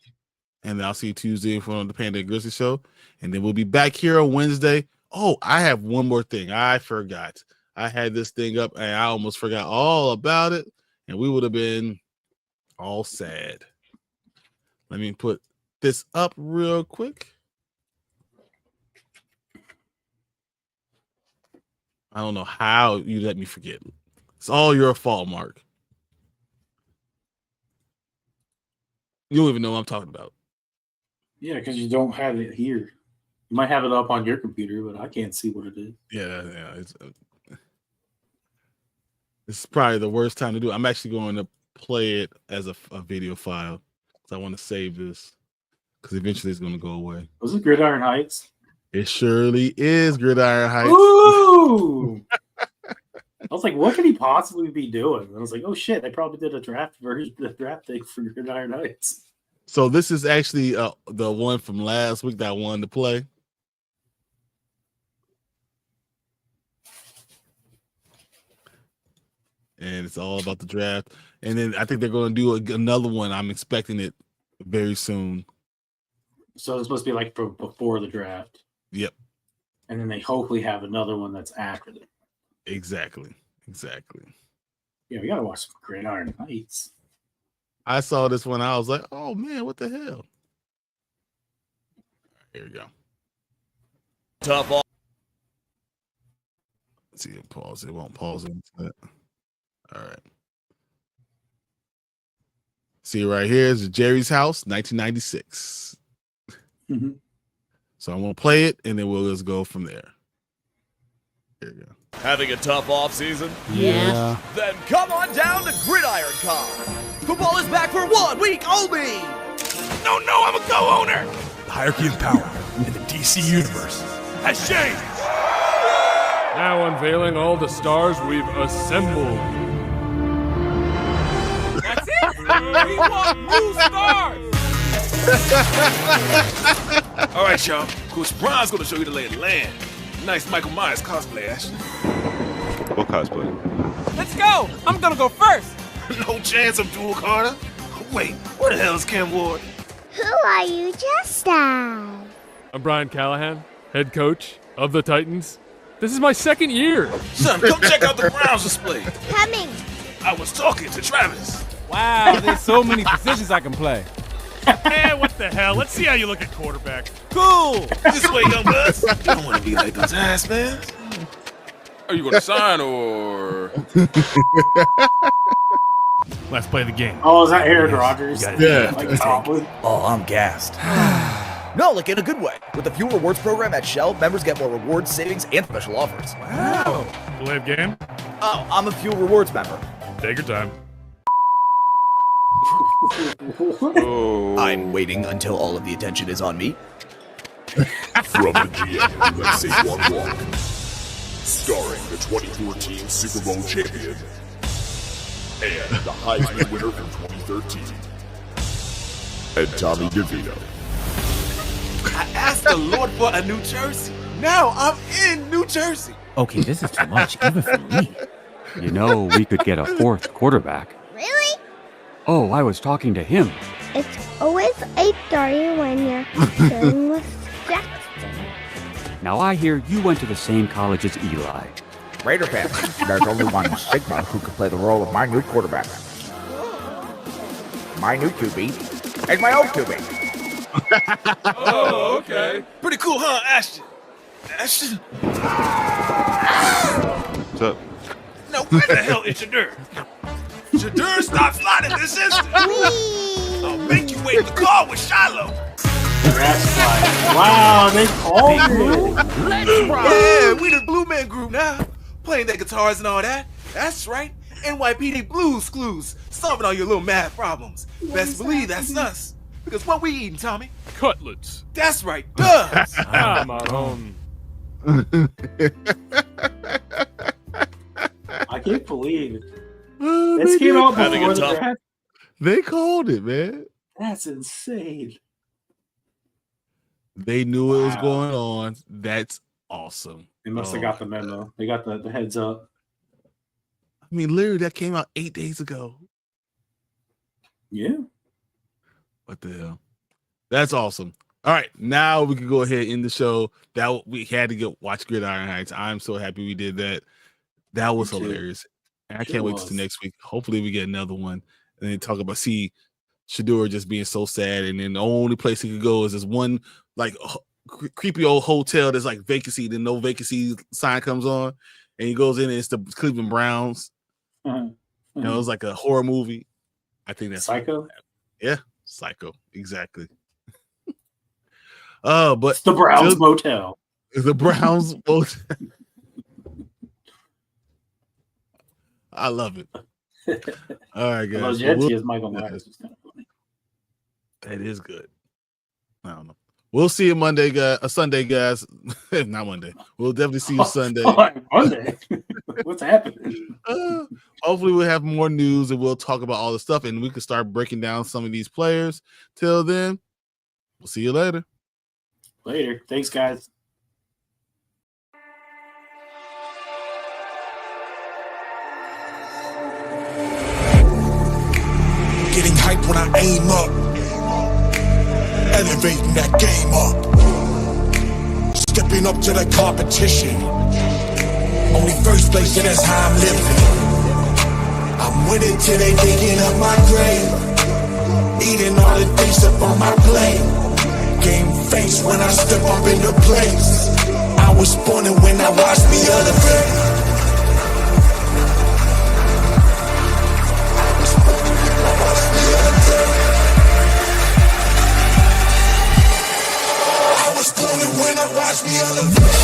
[SPEAKER 1] and then I'll see you Tuesday for the Panda Grizzly Show, and then we'll be back here on Wednesday. Oh, I have one more thing. I forgot. I had this thing up, and I almost forgot all about it, and we would have been all sad. Let me put this up real quick. I don't know how you let me forget. It's all your fault, Mark. You don't even know what I'm talking about.
[SPEAKER 2] Yeah, because you don't have it here. You might have it up on your computer, but I can't see what it is.
[SPEAKER 1] Yeah. This is probably the worst time to do it. I'm actually going to play it as a video file because I want to save this because eventually it's going to go away.
[SPEAKER 2] Was it Gridiron Heights?
[SPEAKER 1] It surely is Gridiron Heights.
[SPEAKER 2] Ooh! I was like, what could he possibly be doing? And I was like, oh shit, they probably did a draft thing for Gridiron Heights.
[SPEAKER 1] So this is actually the one from last week that I wanted to play. And it's all about the draft. And then I think they're going to do another one. I'm expecting it very soon.
[SPEAKER 2] So it's supposed to be like before the draft.
[SPEAKER 1] Yep.
[SPEAKER 2] And then they hopefully have another one that's after them.
[SPEAKER 1] Exactly.
[SPEAKER 2] Yeah, we got to watch some Gridiron Heights.
[SPEAKER 1] I saw this one. I was like, oh, man, what the hell? Here we go.
[SPEAKER 3] Tough off.
[SPEAKER 1] Let's see it pause. It won't pause it. All right. See right here is Jerry's House, 1996.
[SPEAKER 2] Mm-hmm.
[SPEAKER 1] So I'm going to play it, and then we'll just go from there. Here we go.
[SPEAKER 3] Having a tough off season?
[SPEAKER 4] Yeah.
[SPEAKER 3] Then come on down to Gridiron Con. Football is back for 1 week only. No, I'm a co-owner.
[SPEAKER 5] The hierarchy of power in the DC universe has changed.
[SPEAKER 6] Now unveiling all the stars we've assembled.
[SPEAKER 3] That's it. We want new stars.
[SPEAKER 5] All right, y'all. Coach Brian's going to show you the lay of the land. Nice Michael Myers cosplay, actually.
[SPEAKER 4] What cosplay?
[SPEAKER 7] Let's go! I'm gonna go first!
[SPEAKER 8] No chance of dual Carter. Wait, where the hell is Cam Ward?
[SPEAKER 9] Who are you just as?
[SPEAKER 6] I'm Brian Callahan, head coach of the Titans. This is my second year.
[SPEAKER 8] Son, come check out the Browns display.
[SPEAKER 9] Coming.
[SPEAKER 8] I was talking to Travis.
[SPEAKER 7] Wow, there's so many positions I can play.
[SPEAKER 5] Hey, what the hell? Let's see how you look at quarterback.
[SPEAKER 7] Cool!
[SPEAKER 8] This way, young buds. I don't want to be like those ass man.
[SPEAKER 10] Are you gonna sign or?
[SPEAKER 5] Let's play the game.
[SPEAKER 2] Oh, is that Aaron Rodgers?
[SPEAKER 1] Yeah.
[SPEAKER 2] Like Tomlin?
[SPEAKER 3] Oh, I'm gassed. No, like in a good way. With the Fuel Rewards program at Shell, members get more rewards, savings, and special offers.
[SPEAKER 5] Wow. Play a game?
[SPEAKER 3] Oh, I'm a Fuel Rewards member.
[SPEAKER 5] Take your time.
[SPEAKER 10] Oh.
[SPEAKER 3] I'm waiting until all of the attention is on me.
[SPEAKER 11] From the GM, let's say one walk. Starring the 2014 Super Bowl champion and the Heisman winner from 2013, and Tommy DeVito.
[SPEAKER 8] I asked the Lord for a New Jersey. Now I'm in New Jersey.
[SPEAKER 7] Okay, this is too much, even for me.
[SPEAKER 12] You know, we could get a fourth quarterback.
[SPEAKER 9] Really?
[SPEAKER 12] Oh, I was talking to him.
[SPEAKER 9] It's always 8:30 when you're dealing with Jackson.
[SPEAKER 12] Now I hear you went to the same college as Eli.
[SPEAKER 13] Raider fans, there's only one Sigma who can play the role of my new quarterback. My new QB is my old QB.
[SPEAKER 8] Oh, okay. Pretty cool, huh, Ashton? Ashton?
[SPEAKER 4] What's up?
[SPEAKER 8] Now, where the hell is Shadur? Shadur, stop sliding this instant. I'll make you wait in the car with Shiloh.
[SPEAKER 2] That's like, wow, they called it.
[SPEAKER 8] Yeah, we the Blue Man Group now. Playing their guitars and all that. That's right. NYPD Blues Clues. Solving all your little math problems. Best believe that's us. Because what we eating, Tommy?
[SPEAKER 6] Cutlets.
[SPEAKER 8] That's right, duh.
[SPEAKER 6] Ah, Marone.
[SPEAKER 2] I can't believe it. This came out before the draft.
[SPEAKER 1] They called it, man.
[SPEAKER 2] That's insane.
[SPEAKER 1] They knew it was going on. That's awesome.
[SPEAKER 2] They must have got the memo. They got the heads up.
[SPEAKER 1] I mean, literally, that came out 8 days ago.
[SPEAKER 2] Yeah.
[SPEAKER 1] What the hell? That's awesome. All right, now we can go ahead and end the show. That we had to watch Gridiron Heights. I'm so happy we did that. That was hilarious. And I can't wait till next week. Hopefully we get another one and then talk about Shadur just being so sad, and then the only place he could go is this one like creepy old hotel that's like vacancy. Then no vacancy sign comes on, and he goes in and it's the Cleveland Browns. You know, it's like a horror movie. I think that's
[SPEAKER 2] Psycho.
[SPEAKER 1] Yeah, Psycho. Exactly. But
[SPEAKER 2] it's the Browns Motel.
[SPEAKER 1] The Browns Motel. I love it. All right, guys.
[SPEAKER 2] Michael Myers is kind of funny.
[SPEAKER 1] That is good. I don't know. We'll see you Monday, guys. Sunday, guys. Not Monday. We'll definitely see you Sunday.
[SPEAKER 2] Monday. What's happening?
[SPEAKER 1] Hopefully, we'll have more news and we'll talk about all the stuff, and we can start breaking down some of these players. Till then, we'll see you later.
[SPEAKER 2] Later. Thanks, guys.
[SPEAKER 5] Getting hyped when I aim up, elevating that game up, stepping up to the competition. Only first place, and that's how I'm living. I'm winning till they digging up my grave, eating all the things up on my plate. Game face when I step up in the place. I was born and when I watched me elevate. When I watch me elevate.